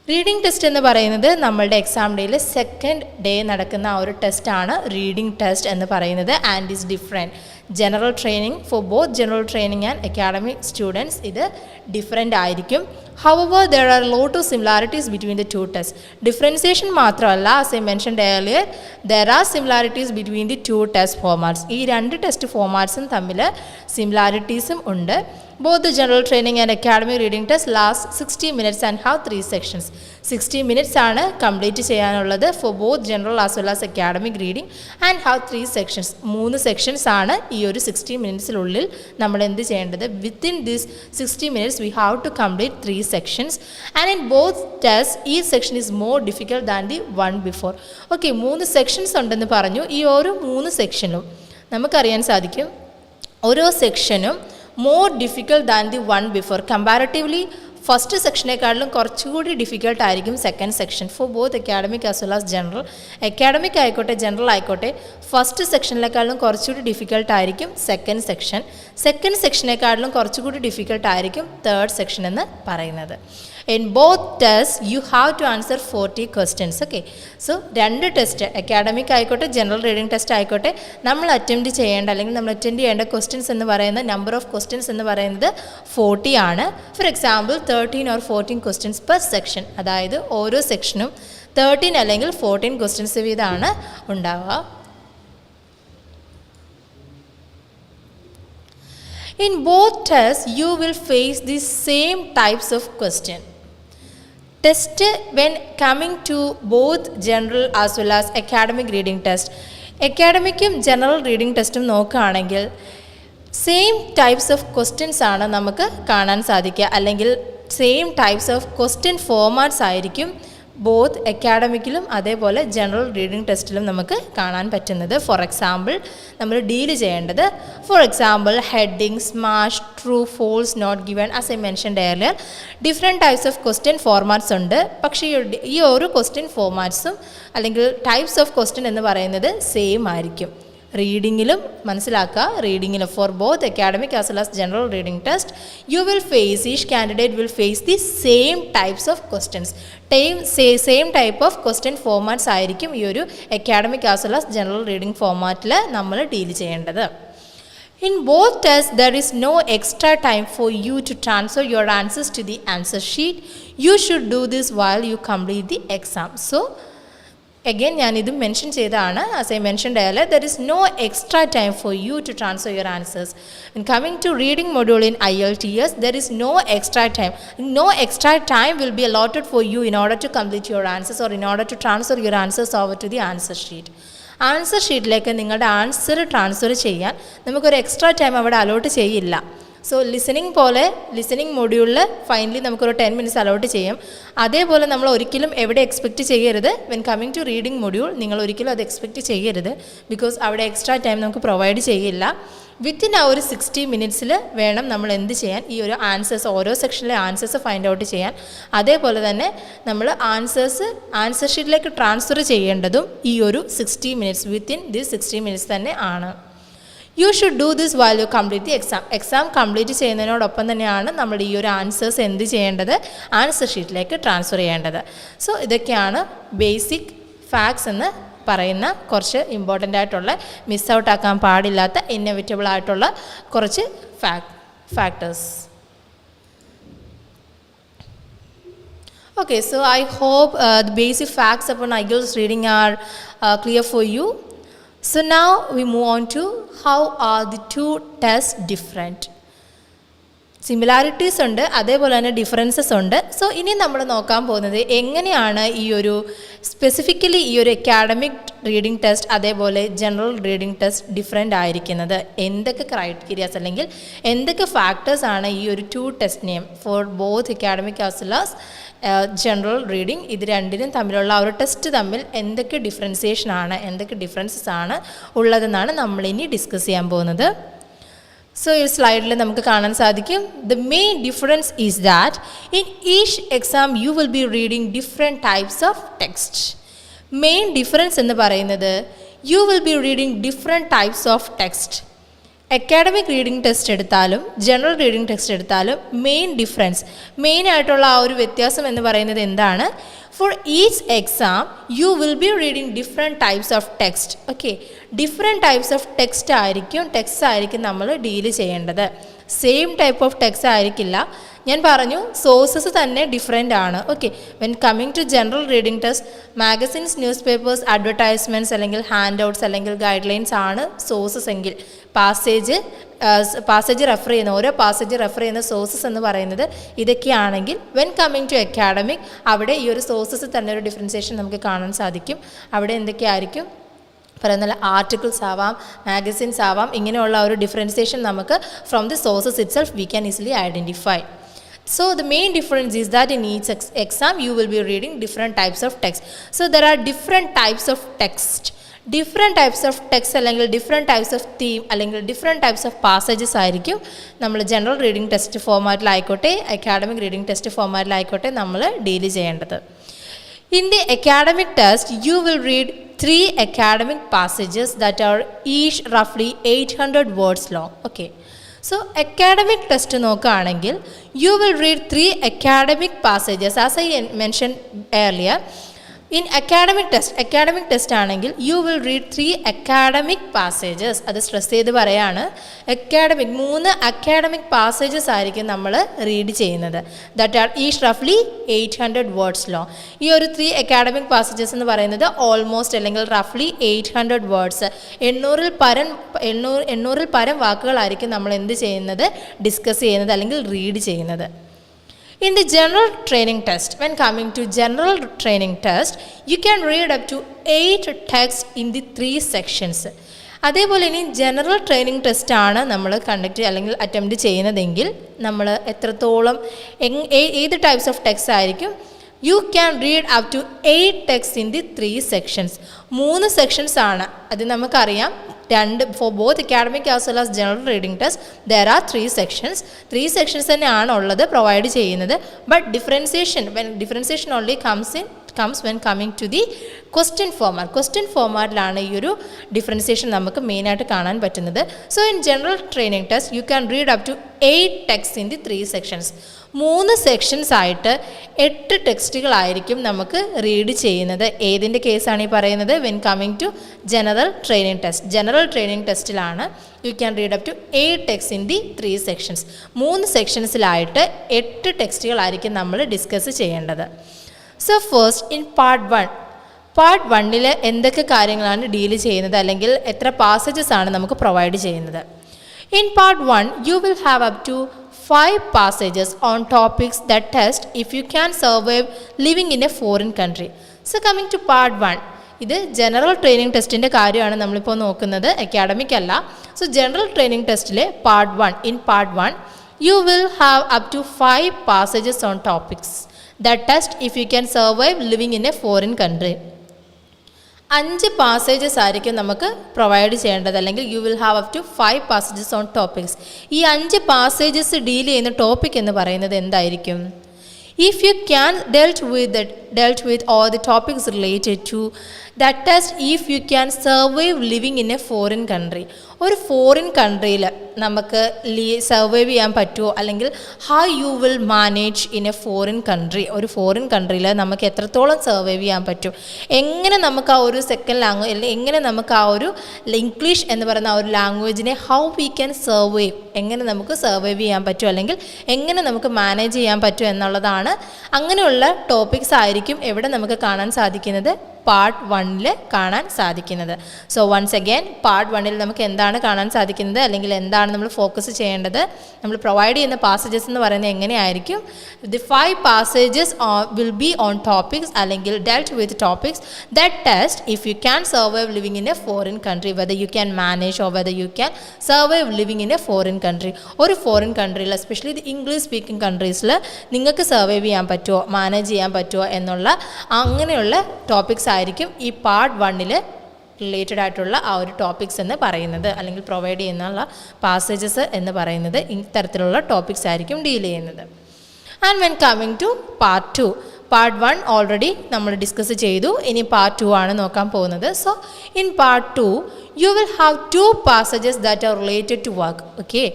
Reading test എന്ന് പറയുന്നത് നമ്മളുടെ exam ഡേയിൽ second day നടക്കുന്ന ആ ഒരു ടെസ്റ്റാണ് reading test എന്ന് പറയുന്നത്. And is different general training for both general training and academic students ഇത് ഡിഫറെൻ്റ് ആയിരിക്കും. However, there are a lot of similarities between the two tests. Differentiation മാത്രമല്ല, as I mentioned earlier, there are similarities between the two test formats. ഈ രണ്ട് test ഫോമാറ്റ്സും തമ്മിൽ സിമിലാരിറ്റീസും ഉണ്ട്. Both the general training and academic reading test last 60 minutes and have 3 sections. 60 minutes ആണ് complete ചെയ്യാനുള്ളത് for both general as well as academic reading and have 3 sections. 3 sections ആണ് ഈ ഒരു 60 മിനിറ്റ്സിനുള്ളിൽ നമ്മൾ എന്ത് ചെയ്യേണ്ടത്. Within this 60 minutes we have to complete 3 sections and in both tests each section is more difficult than the one before. Okay, 3 sections ഉണ്ടെന്ന് പറഞ്ഞു. ഈ ഓരോ 3 സെക്ഷനും നമുക്കറിയാൻ സാധിക്കും ഓരോ സെക്ഷനും more difficult than the one before. Comparatively first സെക്ഷനേക്കാളും കുറച്ചുകൂടി ഡിഫിക്കൽട്ട് ആയിരിക്കും second section for both academic as well as general. Academic ആയിക്കോട്ടെ ജനറൽ ആയിക്കോട്ടെ ഫസ്റ്റ് സെക്ഷനിലേക്കാളും കുറച്ചുകൂടി ഡിഫിക്കൽട്ട് ആയിരിക്കും സെക്കൻഡ് സെക്ഷൻ. സെക്കൻഡ് സെക്ഷനേക്കാളും കുറച്ചുകൂടി ഡിഫിക്കൽട്ട് ആയിരിക്കും തേർഡ് സെക്ഷൻ എന്ന് പറയുന്നത്. In both tests you have to answer 40 questions. Okay, so രണ്ട് ടെസ്റ്റ് അക്കാഡമിക് ആയിക്കോട്ടെ ജനറൽ റീഡിംഗ് ടെസ്റ്റ് ആയിക്കോട്ടെ നമ്മൾ അറ്റംപ്റ്റ് ചെയ്യേണ്ട അല്ലെങ്കിൽ നമ്മൾ അറ്റൻഡ് ചെയ്യേണ്ട ക്വസ്റ്റ്യൻസ് എന്ന് പറയുന്ന നമ്പർ ഓഫ് ക്വസ്റ്റ്യൻസ് എന്ന് പറയുന്നത് 40 ആണ്. For example 13 or 14 questions per section. അതായത് ഓരോ സെക്ഷനും 13 അല്ലെങ്കിൽ 14 ക്വസ്റ്റ്യൻസ് വീതമാണ് ഉണ്ടാവുക. In both tests you will face the same types of question. Test when coming to both general as well as academic reading test. അക്കാഡമിക്കും ജനറൽ റീഡിംഗ് ടെസ്റ്റും നോക്കുകയാണെങ്കിൽ same types of questions ആണ് നമുക്ക് കാണാൻ സാധിക്കുക, അല്ലെങ്കിൽ same types of question formats ആയിരിക്കും both അക്കാഡമിക്കിലും അതേപോലെ ജനറൽ റീഡിംഗ് ടെസ്റ്റിലും നമുക്ക് കാണാൻ പറ്റുന്നത്. ഫോർ എക്സാമ്പിൾ നമ്മൾ ഡീൽ ചെയ്യേണ്ടത് for example heading, smash, true, false, not given, as I mentioned earlier different types of question formats ഉണ്ട്. പക്ഷേ ഈ ഓരോ ക്വസ്റ്റ്യൻ ഫോർമാറ്റ്സും അല്ലെങ്കിൽ ടൈപ്സ് ഓഫ് ക്വസ്റ്റ്യൻ എന്ന് പറയുന്നത് സെയിം ആയിരിക്കും. റീഡിങ്ങിലും മനസ്സിലാക്കുക, റീഡിങ്ങിലും for both academic as well as general reading test you will face, each candidate will face the same types of questions. Same type of question formats ആയിരിക്കും ഈ ഒരു academic as well as general reading ഫോമാറ്റിൽ നമ്മൾ deal ചെയ്യേണ്ടത്. In both tests there is no extra time for you to transfer your answers to the answer sheet. You should do this while you complete the exam. So again ഞാനിത് mention ചെയ്തതാണ്. as I mentioned earlier, there is no extra time for you to transfer your answers. When coming to reading module in IELTS, there is no extra time. No extra time will be allotted for you in order to complete your answers or in order to transfer your answers over to the answer sheet. Answer ഷീറ്റിലേക്ക് നിങ്ങളുടെ answer transfer ചെയ്യാൻ നമുക്കൊരു extra time അവിടെ allot ചെയ്യില്ല. So listening മൊഡ്യൂളിൽ finally നമുക്കൊരു 10 minutes allot ചെയ്യും. അതേപോലെ നമ്മൾ ഒരിക്കലും എവിടെ എക്സ്പെക്റ്റ് ചെയ്യരുത്, when coming to reading module നിങ്ങൾ ഒരിക്കലും അത് എക്സ്പെക്റ്റ് ചെയ്യരുത്, ബിക്കോസ് അവിടെ എക്സ്ട്രാ ടൈം നമുക്ക് പ്രൊവൈഡ് ചെയ്യില്ല. വിത്തിൻ ആ ഒരു 60 മിനിറ്റ്സിൽ വേണം നമ്മൾ എന്ത് ചെയ്യാൻ, ഈ ഒരു ആൻസേഴ്സ് ഓരോ സെക്ഷനിലെ ആൻസേഴ്സ് ഫൈൻഡ് ഔട്ട് ചെയ്യാൻ. അതേപോലെ തന്നെ നമ്മൾ ആൻസർ ഷീറ്റിലേക്ക് ട്രാൻസ്ഫർ ചെയ്യേണ്ടതും ഈ ഒരു 60 മിനിറ്റ്സ് വിത്തിൻ ദിസ് 60 മിനിറ്റ്സ് തന്നെ ആണ്. You should do this while you complete the exam. Exam complete ചെയ്യുന്നതിനോടൊപ്പം തന്നെയാണ് നമ്മൾ ഈ ഒരു ആൻസേഴ്സ് എന്ത് ചെയ്യേണ്ടത്, ആൻസർ ഷീറ്റിലേക്ക് ട്രാൻസ്ഫർ ചെയ്യേണ്ടത്. സോ ഇതൊക്കെയാണ് ബേസിക് ഫാക്ട്സ് എന്ന് പറയുന്ന കുറച്ച് ഇമ്പോർട്ടൻ്റ് ആയിട്ടുള്ള മിസ് ഔട്ട് ആക്കാൻ പാടില്ലാത്ത ഇന്നോവേറ്റബിൾ ആയിട്ടുള്ള കുറച്ച് factors. Okay, so I hope the basic facts upon IELTS reading are clear for you. So now we move on to how are the two tests different. Similarities ഉണ്ട്, അതേപോലെ തന്നെ differences ഉണ്ട്. So ഇനി നമ്മൾ നോക്കാൻ പോകുന്നത് എങ്ങനെയാണ് ഈ ഒരു സ്പെസിഫിക്കലി ഈ ഒരു അക്കാഡമിക് റീഡിംഗ് ടെസ്റ്റ് അതേപോലെ ജനറൽ റീഡിംഗ് ടെസ്റ്റ് ഡിഫറെൻ്റ് ആയിരിക്കുന്നത്, എന്തൊക്കെ ക്രൈറ്റീരിയാസ് അല്ലെങ്കിൽ എന്തൊക്കെ ഫാക്ടേഴ്സ് ആണ് ഈ ഒരു ടു ടെസ്റ്റിനെയും for both academic as well as general reading ഇത് രണ്ടിനും തമ്മിലുള്ള ആ ഒരു ടെസ്റ്റ് തമ്മിൽ എന്തൊക്കെ ഡിഫറൻസിയേഷൻ ആണ്, എന്തൊക്കെ ഡിഫറൻസസ് ആണ് ഉള്ളതെന്നാണ് നമ്മളിനി ഡിസ്കസ് ചെയ്യാൻ പോകുന്നത്. സോ ഈ സ്ലൈഡിൽ നമുക്ക് കാണാൻ സാധിക്കും, the main difference is that in each exam U will B reading different types of text. Main difference എന്ന് പറയുന്നത് U will B reading different types of text. Academic reading test എടുത്താലും ജനറൽ റീഡിംഗ് ടെസ്റ്റ് എടുത്താലും main difference, മെയിനായിട്ടുള്ള ആ ഒരു വ്യത്യാസം എന്ന് പറയുന്നത് എന്താണ്? For each exam, you will be reading different types of text. Okay, different types of text ആയിരിക്കും നമ്മൾ ഡീൽ ചെയ്യേണ്ടത്. സെയിം ടൈപ്പ് ഓഫ് ടെക്സ്റ്റ് ആയിരിക്കില്ല. ഞാൻ പറഞ്ഞു സോഴ്സസ് തന്നെ ഡിഫറെൻ്റ് ആണ്. Okay, when coming to general reading test magazines, newspapers, advertisements അല്ലെങ്കിൽ handouts അല്ലെങ്കിൽ ഗൈഡ് ലൈൻസ് ആണ് സോഴ്സസ് എങ്കിൽ പാസേജ് റെഫർ ചെയ്യുന്ന ഓരോ പാസേജ് റെഫർ ചെയ്യുന്ന സോഴ്സസ് എന്ന് പറയുന്നത് ഇതൊക്കെയാണെങ്കിൽ വെൻ കമ്മിങ് ടു അക്കാഡമിക് അവിടെ ഈ ഒരു സോഴ്സസ് തന്നെ ഒരു ഡിഫറൻസിയേഷൻ നമുക്ക് കാണാൻ സാധിക്കും. അവിടെ എന്തൊക്കെയായിരിക്കും പറയുന്ന ആർട്ടിക്കിൾസ് ആവാം, മാഗസിൻസ് ആവാം, ഇങ്ങനെയുള്ള ഒരു ഡിഫറൻസിയേഷൻ നമുക്ക് from the sources it self we can easily identify. So the main difference is that in each exam you will be reading different types of text. So there are different types of text. Different types of text അല്ലെങ്കിൽ different types of theme അല്ലെങ്കിൽ different types of passages ആയിരിക്കും നമ്മൾ general reading test ഫോർമാറ്റിലായിക്കോട്ടെ academic reading test ഫോർമാറ്റിലായിക്കോട്ടെ നമ്മൾ deal ചെയ്യേണ്ടത്. In the academic test you will read 3 academic passages that are each roughly 800 words long. Okay. So academic test നോക്കുകയാണെങ്കിൽ you will read 3 academic passages as I mentioned earlier. In academic test ആണെങ്കിൽ you will read 3 academic passages. അത് stress ചെയ്ത് പറയാണ്, academic 3 academic passages ആയിരിക്കും നമ്മൾ read ചെയ്യുന്നത്. That are each റഫ്ലി 800 words long. ഈ ഒരു 3 അക്കാഡമിക് പാസേജസ് എന്ന് പറയുന്നത് ഓൾമോസ്റ്റ് അല്ലെങ്കിൽ റഫ്ലി 800 വേർഡ്സ്, 800 പരം വാക്കുകളായിരിക്കും നമ്മൾ എന്ത് ചെയ്യുന്നത്, ഡിസ്കസ് ചെയ്യുന്നത് അല്ലെങ്കിൽ റീഡ് ചെയ്യുന്നത്. In the general training test, when coming to general training test, you can read up to 8 texts in the 3 sections. അതേപോലെ ഇനി ജനറൽ ട്രെയിനിങ് ടെസ്റ്റ് ആണ് നമ്മൾ കണ്ടക്ട് അല്ലെങ്കിൽ അറ്റംപ്റ്റ് ചെയ്യുന്നതെങ്കിൽ നമ്മൾ എത്രത്തോളം ഏത് ടൈപ്സ് ഓഫ് ടെക്സ്റ്റ് ആയിരിക്കും? You can read up to 8 texts in the 3 sections. 3 sections ആണ്. അത് നമുക്കറിയാം, for both academic as well as general reading test there are 3 sections. 3 sections തന്നെയാണ് ഉള്ളത്, പ്രൊവൈഡ് ചെയ്യുന്നത്. But differentiation only comes when coming to the question format. Question formatലാണ് ഈ ഒരു differentiation നമുക്ക് മെയിനായിട്ട് കാണാൻ പറ്റുന്നത്. So in general training test you can read up to 8 texts in the 3 sections. 3 sections ആയിട്ട് 8 ടെക്സ്റ്റുകളായിരിക്കും നമുക്ക് റീഡ് ചെയ്യുന്നത്. ഏതിൻ്റെ കേസാണ് ഈ പറയുന്നത്? When coming to general training test. General training ടെസ്റ്റിലാണ് you can read up to 8 texts in the 3 sections. 3 സെക്ഷൻസിലായിട്ട് 8 ടെക്സ്റ്റുകളായിരിക്കും നമ്മൾ ഡിസ്കസ് ചെയ്യേണ്ടത്. സോ ഫസ്റ്റ് ഇൻ പാർട്ട് 1 എന്തൊക്കെ കാര്യങ്ങളാണ് ഡീൽ ചെയ്യുന്നത് അല്ലെങ്കിൽ എത്ര പാസേജസ് ആണ് നമുക്ക് പ്രൊവൈഡ് ചെയ്യുന്നത്? In part 1 you will have up to 5 passages on topics that test if you can survive living in a foreign country. So coming to part 1, ഇത് general training ടെസ്റ്റിൻ്റെ കാര്യമാണ് നമ്മളിപ്പോൾ നോക്കുന്നത്, അക്കാഡമിക് അല്ല. സോ ജനറൽ ട്രെയിനിങ് ടെസ്റ്റിലെ part 1 you will have up to 5 passages on topics that test if you can survive living in a foreign country. 5 passages ആയിരിക്കും നമുക്ക് provide ചെയ്യേണ്ടത്, അല്ലെങ്കിൽ you will have up to 5 passages on topics. ഈ 5 passages deal ചെയ്യുന്ന topic എന്ന് പറയുന്നത് എന്തായിരിക്കും? If you can dealt with all the topics related to that test if you can survive living in a foreign country. ഒരു foreign കൺട്രിയിൽ നമുക്ക് survive ചെയ്യാൻ പറ്റുമോ, അല്ലെങ്കിൽ how you will manage in a foreign country, ഒരു foreign കൺട്രിയിൽ നമുക്ക് എത്രത്തോളം survive ചെയ്യാൻ പറ്റും, എങ്ങനെ നമുക്ക് ആ ഒരു സെക്കൻഡ് ലാംഗ്വേജ് അല്ലെങ്കിൽ എങ്ങനെ നമുക്ക് ആ ഒരു ഇംഗ്ലീഷ് എന്ന് പറയുന്ന ആ ഒരു ലാംഗ്വേജിനെ ഹൗ വി ക്യാൻ സർവൈവ്, എങ്ങനെ നമുക്ക് സർവൈവ് ചെയ്യാൻ പറ്റും അല്ലെങ്കിൽ എങ്ങനെ നമുക്ക് മാനേജ് ചെയ്യാൻ പറ്റും എന്നുള്ളതാണ്. അങ്ങനെയുള്ള ടോപ്പിക്സ് ആയിരിക്കും എവിടെ നമുക്ക് കാണാൻ സാധിക്കുന്നത്, പാർട്ട് 1 കാണാൻ സാധിക്കുന്നത്. സോ വൺസ് അഗൈൻ പാർട്ട് 1 നമുക്ക് എന്താണ് കാണാൻ സാധിക്കുന്നത് അല്ലെങ്കിൽ എന്താണ് നമ്മൾ ഫോക്കസ് ചെയ്യേണ്ടത്, നമ്മൾ പ്രൊവൈഡ് ചെയ്യുന്ന പാസേജസ് എന്ന് പറയുന്നത് എങ്ങനെയായിരിക്കും, the 5 passages will be on topics അല്ലെങ്കിൽ dealt with topics that test if you can survive living in a foreign country, whether you can manage or whether you can survive living in a foreign country. ഒരു foreign കൺട്രിയിൽ especially the English speaking കൺട്രീസിൽ നിങ്ങൾക്ക് survive ചെയ്യാൻ പറ്റുമോ, manage ചെയ്യാൻ പറ്റുമോ എന്നുള്ള അങ്ങനെയുള്ള ടോപ്പിക്സ് ആയിരിക്കും ഈ പാർട്ട് 1 റിലേറ്റഡ് ആയിട്ടുള്ള ആ ഒരു ടോപ്പിക്സ് എന്ന് പറയുന്നത്, അല്ലെങ്കിൽ പ്രൊവൈഡ് ചെയ്യുന്നുള്ള പാസേജസ് എന്ന് പറയുന്നത് ഇത്തരത്തിലുള്ള ടോപ്പിക്സ് ആയിരിക്കും ഡീൽ ചെയ്യുന്നത്. And when coming to part 2, part 1 already നമ്മൾ ഡിസ്കസ് ചെയ്തു, ഇനി പാർട്ട് 2 ആണ് നോക്കാൻ പോകുന്നത്. So in part 2 you will have 2 passages that are related to work. Okay,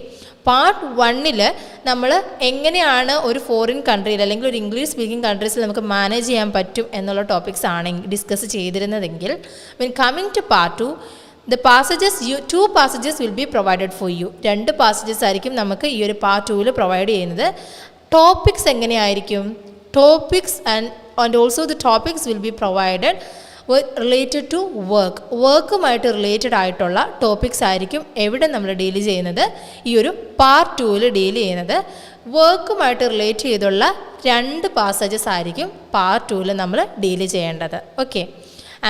part 1 നമ്മൾ എങ്ങനെയാണ് ഒരു ഫോറിൻ കൺട്രിയിൽ അല്ലെങ്കിൽ ഒരു ഇംഗ്ലീഷ് സ്പീക്കിംഗ് കൺട്രീസിൽ നമുക്ക് മാനേജ് ചെയ്യാൻ പറ്റും എന്നുള്ള ടോപ്പിക്സ് ആണ് ഡിസ്കസ് ചെയ്തിരുന്നതെങ്കിൽ, when coming to part 2 the passages 2 passages will be provided for you. 2 passages ആയിരിക്കും നമുക്ക് ഈ ഒരു പാർട്ട് 2 പ്രൊവൈഡ് ചെയ്യുന്നത്. ടോപ്പിക്സ് എങ്ങനെയായിരിക്കും, topics and also the topics will be provided related to വർക്കുമായിട്ട് റിലേറ്റഡ് ആയിട്ടുള്ള ടോപ്പിക്സ് ആയിരിക്കും എവിടെ നമ്മൾ ഡീൽ ചെയ്യുന്നത്, ഈ ഒരു പാർട്ട് 2 ഡീൽ ചെയ്യുന്നത്. വർക്കുമായിട്ട് റിലേറ്റ് ചെയ്തുള്ള 2 passages ആയിരിക്കും പാർട്ട് 2 നമ്മൾ ഡീൽ ചെയ്യേണ്ടത്. Okay,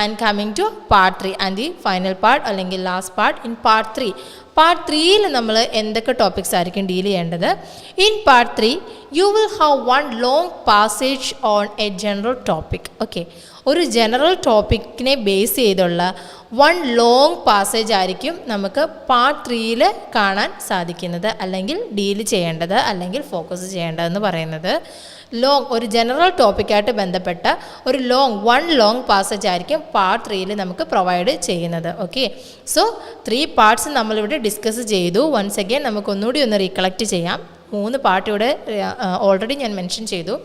and coming to part 3 and the final part അല്ലെങ്കിൽ last part. In part 3, part 3 നമ്മൾ എന്തൊക്കെ ടോപ്പിക്സ് ആയിരിക്കും ഡീൽ ചെയ്യേണ്ടത്. In part 3 you will have 1 long passage on a general topic. Okay, ഒരു general ടോപ്പിക്കിനെ base ചെയ്തുള്ള 1 long passage ആയിരിക്കും നമുക്ക് പാർട്ട് 3 കാണാൻ സാധിക്കുന്നത്, അല്ലെങ്കിൽ ഡീൽ ചെയ്യേണ്ടത്, അല്ലെങ്കിൽ ഫോക്കസ് ചെയ്യേണ്ടതെന്ന് പറയുന്നത്. ഒരു ജനറൽ ടോപ്പിക്കായിട്ട് ബന്ധപ്പെട്ട ഒരു 1 long passage ആയിരിക്കും പാർട്ട് 3 നമുക്ക് പ്രൊവൈഡ് ചെയ്യുന്നത്. ഓക്കെ, സോ 3 parts നമ്മളിവിടെ ഡിസ്കസ് ചെയ്തു. വൺസ് അഗൈൻ നമുക്കൊന്നുകൂടി ഒന്ന് റീകളക്ട് ചെയ്യാം. 3 പാർട്ട് ഇവിടെ ഓൾറെഡി ഞാൻ മെൻഷൻ ചെയ്തു.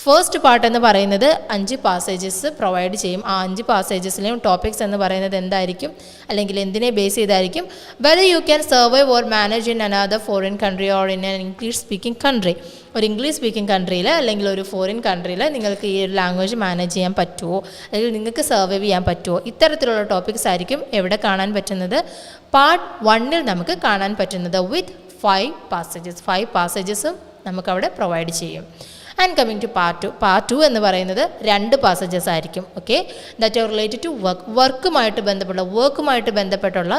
ഫസ്റ്റ് പാർട്ട് എന്ന് പറയുന്നത് 5 passages പ്രൊവൈഡ് ചെയ്യും. ആ 5 passagesലെയും ടോപ്പിക്സ് എന്ന് പറയുന്നത് എന്തായിരിക്കും, അല്ലെങ്കിൽ എന്തിനെ ബേസ് ചെയ്തായിരിക്കും, whether you can survive or manage in another foreign country or in an English speaking country. ഒരു ഇംഗ്ലീഷ് സ്പീക്കിംഗ് കൺട്രിയിൽ അല്ലെങ്കിൽ ഒരു ഫോറിൻ കൺട്രിയിൽ നിങ്ങൾക്ക് ഈ ഒരു ലാംഗ്വേജ് മാനേജ് ചെയ്യാൻ പറ്റുമോ, അല്ലെങ്കിൽ നിങ്ങൾക്ക് സർവൈവ് ചെയ്യാൻ പറ്റുമോ, ഇത്തരത്തിലുള്ള ടോപ്പിക്സ് ആയിരിക്കും എവിടെ കാണാൻ പറ്റുന്നത്, പാർട്ട് 1 നമുക്ക് കാണാൻ പറ്റുന്നത് വിത്ത് 5 passages. 5 passagesഉം നമുക്കവിടെ പ്രൊവൈഡ് ചെയ്യും. ആൻഡ് കമ്മിങ് ടു പാർട്ട് 2 എന്ന് പറയുന്നത് 2 passages ആയിരിക്കും. Okay, that are related to വർക്കുമായിട്ട് ബന്ധപ്പെട്ടുള്ള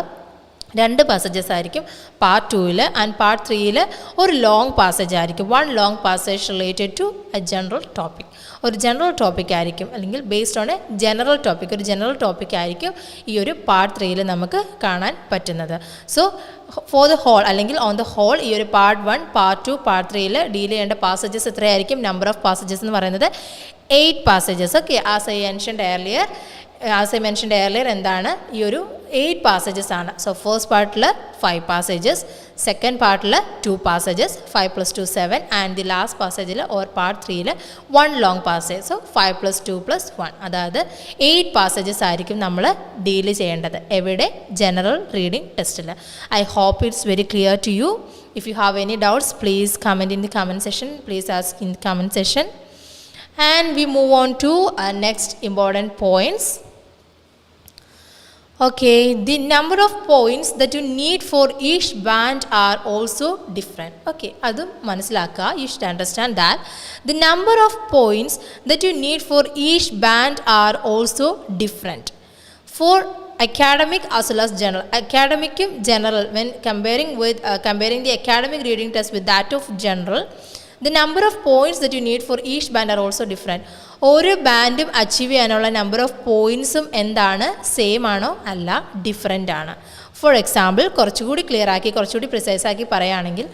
2 passages ആയിരിക്കും പാർട്ട് 2 ആൻഡ് പാർട്ട് 3 ഒരു ലോങ് പാസേജ് ആയിരിക്കും. 1 long passage related to a general topic. ഒരു ജനറൽ ടോപ്പിക് ആയിരിക്കും, അല്ലെങ്കിൽ based on a general topic, ഒരു ജനറൽ ടോപ്പിക് ആയിരിക്കും ഈ ഒരു പാർട്ട് 3 നമുക്ക് കാണാൻ പറ്റുന്നത്. സോ ഫോർ ദ ഹോൾ അല്ലെങ്കിൽ ഓൺ ദ ഹോൾ ഈ ഒരു പാർട്ട് 1, പാർട്ട് 2, പാർട്ട് 3 ഡീൽ ചെയ്യേണ്ട പാസേജസ് എത്രയായിരിക്കും, നമ്പർ ഓഫ് പാസേജസ് എന്ന് പറയുന്നത് 8 passages. Okay, as I mentioned earlier എന്താണ്, ഈ ഒരു 8 passages ആണ്. സോ ഫസ്റ്റ് പാർട്ടിൽ 5 passages, സെക്കൻഡ് പാർട്ടിൽ 2 passages, 5 + 2 7, ആൻഡ് ദി ലാസ്റ്റ് പാസേജിൽ ഓർ പാർട്ട് 3 1 long passage. സോ 5 + 2 + 1, അതായത് 8 passages ആയിരിക്കും നമ്മൾ ഡീൽ ചെയ്യേണ്ടത് എവിടെ, ജനറൽ റീഡിംഗ് ടെസ്റ്റിൽ. I hope it's very clear to you. If you have any doubts please comment in the comment session. Please ask in the comment session. And we move on to next important points. Okay, the number of points that you need for each band are also different. Okay, adum manasilakka, you should understand that the number of points that you need for each band are also different for academic as well as general. Academic general, when comparing the academic reading test with that of general, the number of points that you need for each band are also different. ഓരോ ബാൻഡും achieve ചെയ്യാനുള്ള number of പോയിൻറ്സും എന്താണ്, same ആണോ അല്ല, different ആണ്. For example, കുറച്ചുകൂടി clear ആക്കി, കുറച്ചുകൂടി precise ആക്കി പറയുകയാണെങ്കിൽ,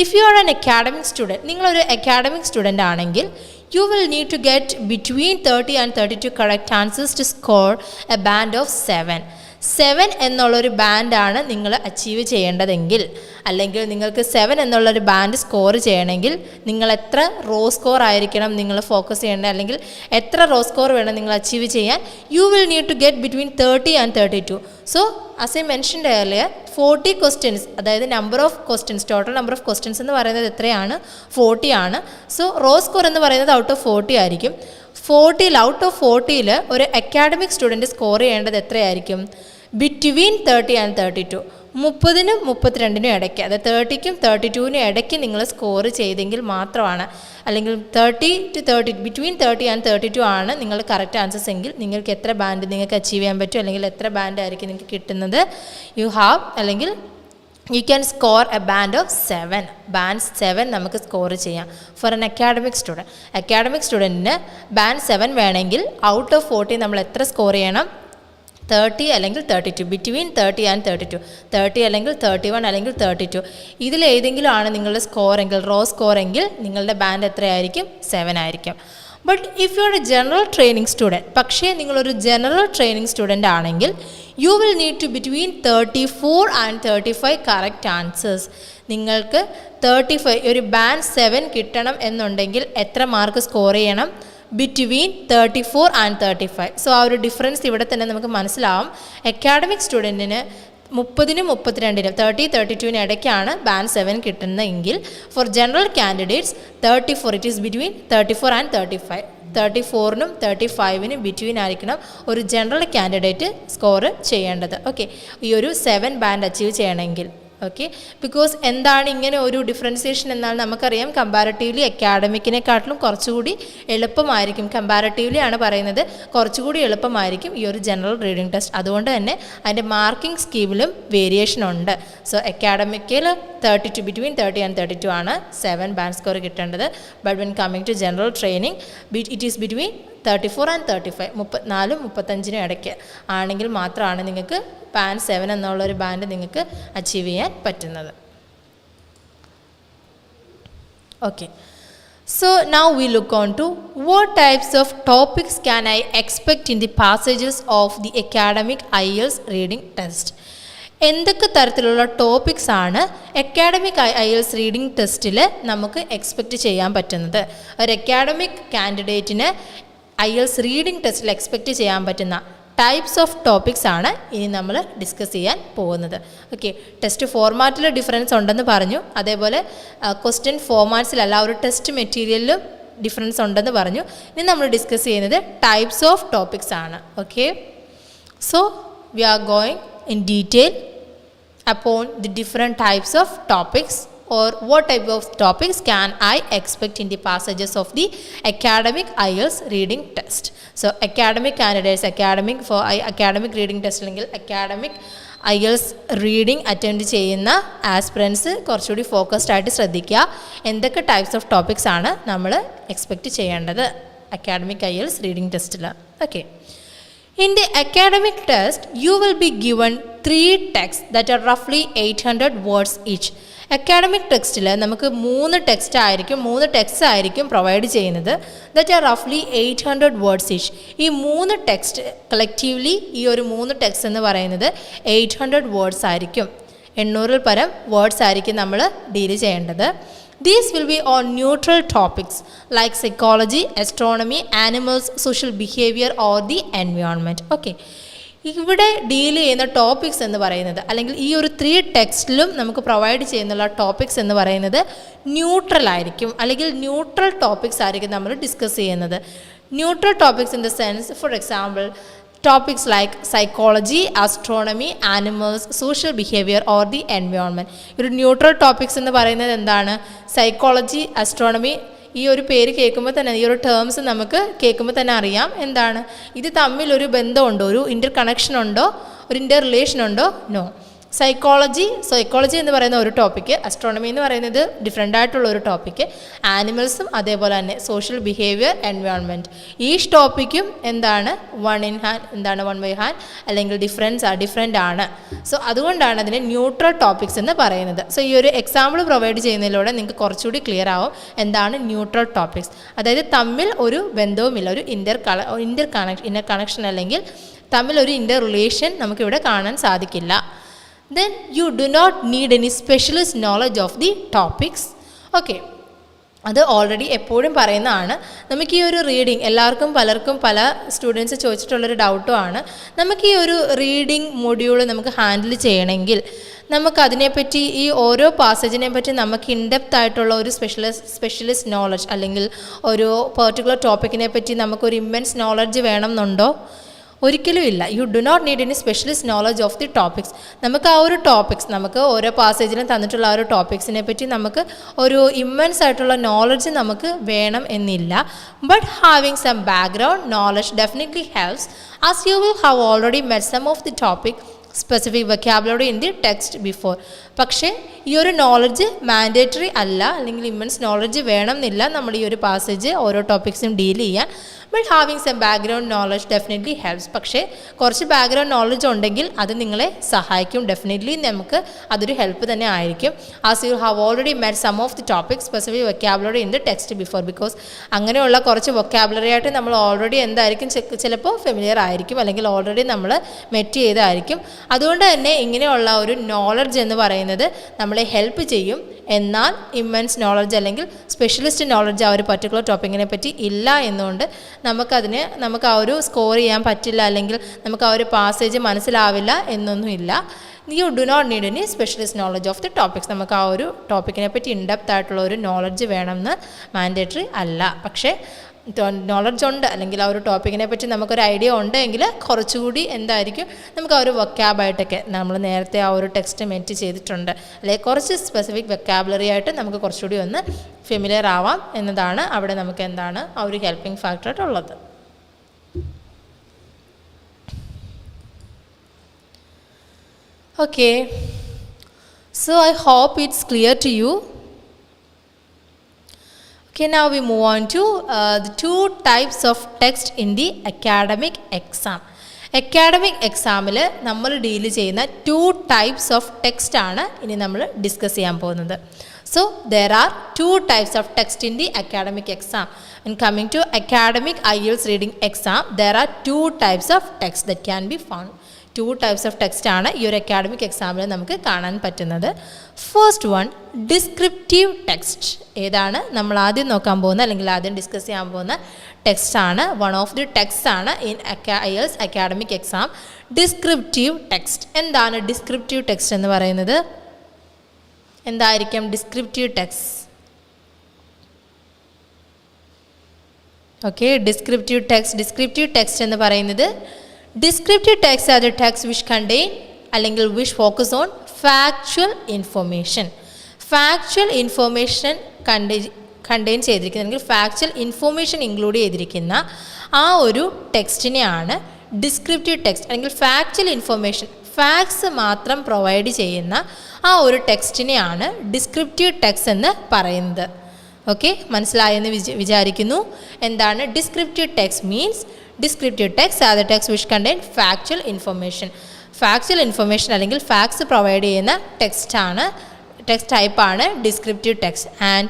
if you are an academic student, നിങ്ങളൊരു അക്കാഡമിക് സ്റ്റുഡൻ്റ് ആണെങ്കിൽ you will need to get between 30 and 32 correct answers to score a band of 7. 7 എന്നുള്ളൊരു ബാൻഡാണ് നിങ്ങൾ അച്ചീവ് ചെയ്യേണ്ടതെങ്കിൽ, അല്ലെങ്കിൽ നിങ്ങൾക്ക് 7 എന്നുള്ളൊരു ബാൻഡ് സ്കോർ ചെയ്യണമെങ്കിൽ നിങ്ങൾ എത്ര റോ സ്കോർ ആയിരിക്കണം നിങ്ങൾ ഫോക്കസ് ചെയ്യേണ്ടത്, അല്ലെങ്കിൽ എത്ര റോ സ്കോർ വേണം നിങ്ങൾ അച്ചീവ് ചെയ്യാൻ? You will need to get between 30 and 32. So as I mentioned earlier 40 questions, അതായത് number of questions, total number of questions എന്ന് പറയുന്നത് എത്രയാണ്? 40 ആണ്. സോ റോ സ്കോർ എന്ന് പറയുന്നത് ഔട്ട് ഓഫ് 40 ആയിരിക്കും. 40 ഔട്ട് ഓഫ് 40 ഒരു അക്കാഡമിക് സ്റ്റുഡൻറ്റ് സ്കോർ ചെയ്യേണ്ടത് എത്രയായിരിക്കും? ബിറ്റ്വീൻ 30 and 32, 30നും 32നും ഇടയ്ക്ക്, അതായത് 30ക്കും 32നും ഇടയ്ക്ക് നിങ്ങൾ സ്കോർ ചെയ്തെങ്കിൽ മാത്രമാണ്, അല്ലെങ്കിൽ 30 to 30, ബിറ്റ്വീൻ 30 and 32 ആണ് നിങ്ങൾ കറക്റ്റ് ആൻസേഴ്സ് എങ്കിൽ നിങ്ങൾക്ക് എത്ര ബാൻഡ് നിങ്ങൾക്ക് അച്ചീവ് ചെയ്യാൻ പറ്റും, അല്ലെങ്കിൽ എത്ര ബാൻഡ് ആയിരിക്കും നിങ്ങൾക്ക് കിട്ടുന്നത്? യു ഹാവ്, അല്ലെങ്കിൽ you can score a band of 7. Band 7 നമുക്ക് സ്കോർ ചെയ്യാം for an academic student. Academic സ്റ്റുഡൻറ്റിന് ബാൻഡ് 7 വേണമെങ്കിൽ ഔട്ട് ഓഫ് 40 നമ്മൾ എത്ര സ്കോർ ചെയ്യണം? 30 അല്ലെങ്കിൽ 32, ബിറ്റ്വീൻ 30 and 32, 30 അല്ലെങ്കിൽ 31 അല്ലെങ്കിൽ 32, ഇതിലേതെങ്കിലും ആണ് നിങ്ങളുടെ സ്കോർ എങ്കിൽ, റോ സ്കോർ എങ്കിൽ നിങ്ങളുടെ ബാൻഡ് എത്രയായിരിക്കും? 7 ആയിരിക്കും. But if you are a general training student, പക്ഷേ നിങ്ങളൊരു ജനറൽ ട്രെയിനിങ് സ്റ്റുഡൻ്റ് ആണെങ്കിൽ you will need to between 34 and 35 correct answers. നിങ്ങൾക്ക് 35 ഒരു ബാൻഡ് 7 കിട്ടണം എന്നുണ്ടെങ്കിൽ എത്ര മാർക്ക് സ്കോർ ചെയ്യണം? Between 34 and 35. സോ ആ ഒരു ഡിഫറൻസ് ഇവിടെ തന്നെ നമുക്ക് മനസ്സിലാവും. അക്കാഡമിക് സ്റ്റുഡൻറ്റിന് 30നും 32നും 32നും ഇടയ്ക്കാണ് ബാൻഡ് 7 കിട്ടുന്നതെങ്കിൽ for general candidates 34, it is between 34 and 35. 34നും 35നും ബിറ്റ്വീൻ ആയിരിക്കണം ഒരു ജനറൽ കാൻഡിഡേറ്റ് സ്കോർ ചെയ്യേണ്ടത്. ഓക്കെ, ഈ ഒരു 7 ബാൻഡ് അച്ചീവ് ചെയ്യണമെങ്കിൽ. ഓക്കെ, ബിക്കോസ് എന്താണ് ഇങ്ങനെ ഒരു ഡിഫറൻസിയേഷൻ എന്നാൽ നമുക്കറിയാം കമ്പാരറ്റീവ്ലി അക്കാഡമിക്കിനെക്കാട്ടിലും കുറച്ചുകൂടി എളുപ്പമായിരിക്കും, കമ്പാരറ്റീവ്ലി ആണ് പറയുന്നത്, കുറച്ചുകൂടി എളുപ്പമായിരിക്കും ഈ ഒരു ജനറൽ റീഡിംഗ് ടെസ്റ്റ്. അതുകൊണ്ട് തന്നെ അതിൻ്റെ മാർക്കിംഗ് സ്കീമിലും വേരിയേഷൻ ഉണ്ട്. സോ അക്കാഡമിക്കിൽ 32, ബിറ്റ്വീൻ 30 and 32 ആണ് 7 ബാൻഡ് സ്കോർ കിട്ടേണ്ടത്. But when coming to general training it is between 34 and 35, 34നും 35നും ഇടയ്ക്ക് ആണെങ്കിൽ മാത്രമാണ് നിങ്ങൾക്ക് ബാൻഡ് 7 എന്നുള്ളൊരു ബാൻഡ് നിങ്ങൾക്ക് അച്ചീവ് ചെയ്യാൻ പറ്റുന്നത്. Okay, so now we look on to what types of topics can I expect in the passages of the academic IELTS reading test. എന്തൊക്കെ തരത്തിലുള്ള ടോപ്പിക്സ് ആണ് അക്കാഡമിക് IELTS റീഡിംഗ് ടെസ്റ്റിൽ നമുക്ക് എക്സ്പെക്റ്റ് ചെയ്യാൻ പറ്റുന്നത്? ഒരു അക്കാഡമിക് കാൻഡിഡേറ്റിന് IELTS റീഡിംഗ് ടെസ്റ്റിൽ expect ചെയ്യാൻ പറ്റുന്ന ടൈപ്സ് ഓഫ് ടോപ്പിക്സ് ആണ് ഇനി നമ്മൾ ഡിസ്കസ് ചെയ്യാൻ പോകുന്നത്. ഓക്കെ, ടെസ്റ്റ് ഫോർമാറ്റിൽ ഡിഫറൻസ് ഉണ്ടെന്ന് പറഞ്ഞു, അതേപോലെ ക്വസ്റ്റ്യൻ ഫോർമാറ്റ്സിലല്ല ഒരു ടെസ്റ്റ് മെറ്റീരിയലിലും ഡിഫറൻസ് ഉണ്ടെന്ന് പറഞ്ഞു. ഇനി നമ്മൾ ഡിസ്കസ് ചെയ്യുന്നത് ടൈപ്സ് ഓഫ് ടോപ്പിക്സ് ആണ്. Okay, so we are going in detail upon the different types of topics, or what type of topics can I expect in the passages of the academic IELTS reading test. So academic candidates, academic reading test അല്ലെങ്കിൽ academic IELTS reading attend ചെയ്യുന്ന aspirants കുറച്ചുകൂടി focused ആയിട്ട് ശ്രദ്ധിക്കുക. എന്തൊക്കെ types of topics ആണ് നമ്മൾ expect ചെയ്യേണ്ടത് academic IELTS reading ടെസ്റ്റിൽ? Okay, in the academic test, you will be given 3 texts that are roughly 800 words each. Academic ടെക്സ്റ്റിൽ നമുക്ക് 3 ടെക്സ്റ്റ് ആയിരിക്കും പ്രൊവൈഡ് ചെയ്യുന്നത്. ദറ്റ് ആർ റഫ്ലി 800 വേർഡ്സ് ഈച്ച്. ഈ 3 ടെക്സ്റ്റ് കളക്റ്റീവ്ലി ഈ ഒരു 3 ടെക്സ്റ്റ് എന്ന് പറയുന്നത് 800 വേർഡ്സ് ആയിരിക്കും. 800-ൽ പരം വേർഡ്സ് ആയിരിക്കും നമ്മൾ ഡീൽ ചെയ്യേണ്ടത്. These will be on neutral topics like psychology, astronomy, animals, social behavior or the environment. Okay, ഇവിടെ ഡീൽ ചെയ്യുന്ന ടോപ്പിക്സ് എന്ന് പറയുന്നത്, അല്ലെങ്കിൽ ഈ ഒരു 3 ടെക്സ്റ്റിലും നമുക്ക് പ്രൊവൈഡ് ചെയ്യുന്നുള്ള ടോപ്പിക്സ് എന്ന് പറയുന്നത് ന്യൂട്രൽ ആയിരിക്കും, അല്ലെങ്കിൽ ന്യൂട്രൽ ടോപ്പിക്സ് ആയിരിക്കും നമ്മൾ ഡിസ്കസ് ചെയ്യുന്നത്. Neutral topics in the sense, for example topics like psychology, astronomy, animals, social behavior or the environment. ഒരു ന്യൂട്രൽ ടോപ്പിക്സ് എന്ന് പറയുന്നത് എന്താണ്? സൈക്കോളജി, അസ്ട്രോണമി, ഈ ഒരു പേര് കേൾക്കുമ്പോൾ തന്നെ, ഈ ഒരു ടേംസ് നമുക്ക് കേൾക്കുമ്പോൾ തന്നെ അറിയാം എന്താണ് ഇത് തമ്മിലൊരു ബന്ധമുണ്ടോ, ഒരു ഇൻ്റർ കണക്ഷൻ ഉണ്ടോ, ഒരു ഇൻ്റർ റിലേഷൻ ഉണ്ടോ? നോ. സൈക്കോളജി എന്ന് പറയുന്ന ഒരു ടോപ്പിക്ക്, അസ്ട്രോണമി എന്ന് പറയുന്നത് ഡിഫറെൻ്റ് ആയിട്ടുള്ള ഒരു ടോപ്പിക്ക്, ആനിമൽസും അതേപോലെ തന്നെ സോഷ്യൽ ബിഹേവിയർ, എൻവയോൺമെൻറ്റ്, ഈ ടോപ്പിക്കും എന്താണ് വൺ ബൈ ഹാൻഡ് അല്ലെങ്കിൽ ഡിഫറെൻ്റ് ആണ്. സോ അതുകൊണ്ടാണ് അതിനെ ന്യൂട്രൽ ടോപ്പിക്സ് എന്ന് പറയുന്നത്. സോ ഈ ഒരു എക്സാമ്പിൾ പ്രൊവൈഡ് ചെയ്യുന്നതിലൂടെ നിങ്ങൾക്ക് കുറച്ചുകൂടി ക്ലിയർ ആവും എന്താണ് ന്യൂട്രൽ ടോപ്പിക്സ്. അതായത് തമ്മിൽ ഒരു ബന്ധവുമില്ല, ഒരു ഇൻ്റർ കണക്ഷൻ അല്ലെങ്കിൽ തമ്മിലൊരു ഇൻ്റർ റിലേഷൻ നമുക്കിവിടെ കാണാൻ സാധിക്കില്ല. Then you do not need any specialist knowledge of the topics. Okay, അത് ഓൾറെഡി എപ്പോഴും പറയുന്നതാണ്. നമുക്ക് ഈ ഒരു റീഡിങ് പലർക്കും പല സ്റ്റുഡൻസ് ചോദിച്ചിട്ടുള്ളൊരു ഡൗട്ടും ആണ്. നമുക്ക് ഈ ഒരു റീഡിങ് മൊഡ്യൂൾ നമുക്ക് ഹാൻഡിൽ ചെയ്യണമെങ്കിൽ നമുക്കതിനെപ്പറ്റി ഈ ഓരോ പാസേജിനെ പറ്റി നമുക്ക് ഇൻഡെപ്ത് ആയിട്ടുള്ള ഒരു സ്പെഷ്യലിസ്റ്റ് നോളജ് അല്ലെങ്കിൽ ഒരു പെർട്ടിക്കുലർ ടോപ്പിക്കിനെ പറ്റി നമുക്കൊരു ഇമ്മൻസ് നോളജ് വേണമെന്നുണ്ടോ? ഒരിക്കലും ഇല്ല. You do not need any specialist knowledge of the topics. നമുക്ക് ആ ഒരു ടോപ്പിക്സ് നമുക്ക് ഓരോ പാസേജിലും തന്നിട്ടുള്ള ആ ഒരു ടോപ്പിക്സിനെ പറ്റി നമുക്ക് ഒരു ഇമ്മൻസ് ആയിട്ടുള്ള നോളജ് നമുക്ക് വേണം എന്നില്ല. But having some background knowledge definitely helps as you will have already met some of the topic specific vocabulary in the text before. പക്ഷേ ഈ ഒരു നോളജ് മാൻഡേറ്ററി അല്ല, അല്ലെങ്കിൽ ഇമ്മൻസ് നോളജ് വേണം എന്നില്ല നമ്മൾ ഈ ഒരു പാസേജ് ഓരോ ടോപ്പിക്സും ഡീൽ ചെയ്യാൻ. But having some background knowledge definitely helps. പക്ഷേ കുറച്ച് ബാക്ക്ഗ്രൗണ്ട് നോളജ് ഉണ്ടെങ്കിൽ അത് നിങ്ങളെ സഹായിക്കും. ഡെഫിനറ്റ്ലി നമുക്ക് അതൊരു ഹെൽപ്പ് തന്നെ ആയിരിക്കും. As you have already met some of the topic specific vocabulary in the text before. Because അങ്ങനെയുള്ള കുറച്ച് വൊക്കാബുലറി ആയിട്ട് നമ്മൾ ഓൾറെഡി എന്തായിരിക്കും ചിലപ്പോൾ ഫെമിലിയർ ആയിരിക്കും, അല്ലെങ്കിൽ ഓൾറെഡി നമ്മൾ മെറ്റ് ചെയ്തായിരിക്കും. അതുകൊണ്ട് തന്നെ ഇങ്ങനെയുള്ള ഒരു നോളജ് എന്ന് പറയുന്നത് നമ്മളെ ഹെൽപ്പ് ചെയ്യും. എന്നാൽ ഇമ്മൻസ് നോളജ് അല്ലെങ്കിൽ സ്പെഷ്യലിസ്റ്റ് നോളജ് ആ ഒരു പർട്ടിക്കുലർ ടോപ്പിക്കിനെ പറ്റി ഇല്ല എന്നുകൊണ്ട് നമുക്ക് ആ ഒരു സ്കോർ ചെയ്യാൻ പറ്റില്ല, അല്ലെങ്കിൽ നമുക്ക് ആ ഒരു പാസേജ് മനസ്സിലാവില്ല എന്നൊന്നുമില്ല. You do not need any specialist knowledge of the topics. നമുക്ക് ആ ഒരു ടോപ്പിക്കിനെ പറ്റി ഇൻഡെപ്ത് ആയിട്ടുള്ള ഒരു നോളജ് വേണമെന്ന് മാൻഡേറ്ററി അല്ല. പക്ഷേ നോളജ് ഉണ്ട്, അല്ലെങ്കിൽ ആ ഒരു ടോപ്പിക്കിനെ പറ്റി നമുക്കൊരു ഐഡിയ ഉണ്ടെങ്കിൽ കുറച്ചുകൂടി എന്തായിരിക്കും നമുക്ക് ആ ഒരു വൊക്കാബായിട്ടൊക്കെ നമ്മൾ നേരത്തെ ആ ഒരു ടെക്സ്റ്റ് മെറ്റ് ചെയ്തിട്ടുണ്ട്, അല്ലെങ്കിൽ കുറച്ച് സ്പെസിഫിക് വൊക്കാബുലറി ആയിട്ട് നമുക്ക് കുറച്ചുകൂടി ഒന്ന് ഫെമിലിയർ ആവാം എന്നതാണ് അവിടെ നമുക്ക് എന്താണ് ആ ഒരു ഹെൽപ്പിംഗ് ഫാക്ടറായിട്ടുള്ളത്. Okay, so I hope it's clear to you. Okay, now we move on to the two types of text in the academic exam. Academic എക്സാമിൽ നമ്മൾ ഡീൽ ചെയ്യുന്ന 2 types of text ആണ് ഇനി നമ്മൾ ഡിസ്കസ് ചെയ്യാൻ പോകുന്നത്. So there are 2 types of text in the academic exam. When coming to academic IELTS reading exam, there are 2 types of text that can be found. 2 types of text ആണ് ഈ ഒരു academic എക്സാമിൽ നമുക്ക് കാണാൻ പറ്റുന്നത്. First one, descriptive text. ഏതാണ് നമ്മൾ ആദ്യം നോക്കാൻ പോകുന്ന അല്ലെങ്കിൽ ആദ്യം ഡിസ്കസ് ചെയ്യാൻ പോകുന്ന ടെക്സ്റ്റ് ആണ്. വൺ ഓഫ് ദി ടെക്സ്റ്റ് ആണ് in IELTS academic exam, descriptive text. എന്താണ് ഡിസ്ക്രിപ്റ്റീവ് ടെക്സ്റ്റ് എന്ന് പറയുന്നത്? എന്തായിരിക്കും descriptive text? Okay, descriptive text എന്ന് പറയുന്നത് descriptive texts are the texts which contain അല്ലെങ്കിൽ which focus on factual information. factual information contain ചെയ്തിരിക്കുന്ന അല്ലെങ്കിൽ factual information include ചെയ്തിരിക്കുന്ന ആ ഒരു ടെക്സ്റ്റിനെയാണ് ഡിസ്ക്രിപ്റ്റീവ് ടെക്സ്റ്റ് അല്ലെങ്കിൽ factual information, ഫാക്ട്സ് മാത്രം പ്രൊവൈഡ് ചെയ്യുന്ന ആ ഒരു ടെക്സ്റ്റിനെയാണ് ഡിസ്ക്രിപ്റ്റീവ് ടെക്സ്റ്റ് എന്ന് പറയുന്നത്. ഓക്കെ, മനസ്സിലായെന്ന് വിചാരിക്കുന്നു. എന്താണ് descriptive text means? Descriptive texts are the texts which contain factual information. Factual information അല്ലെങ്കിൽ ഫാക്ട്സ് പ്രൊവൈഡ് ചെയ്യുന്ന ടെക്സ്റ്റ് ടൈപ്പാണ് descriptive text. And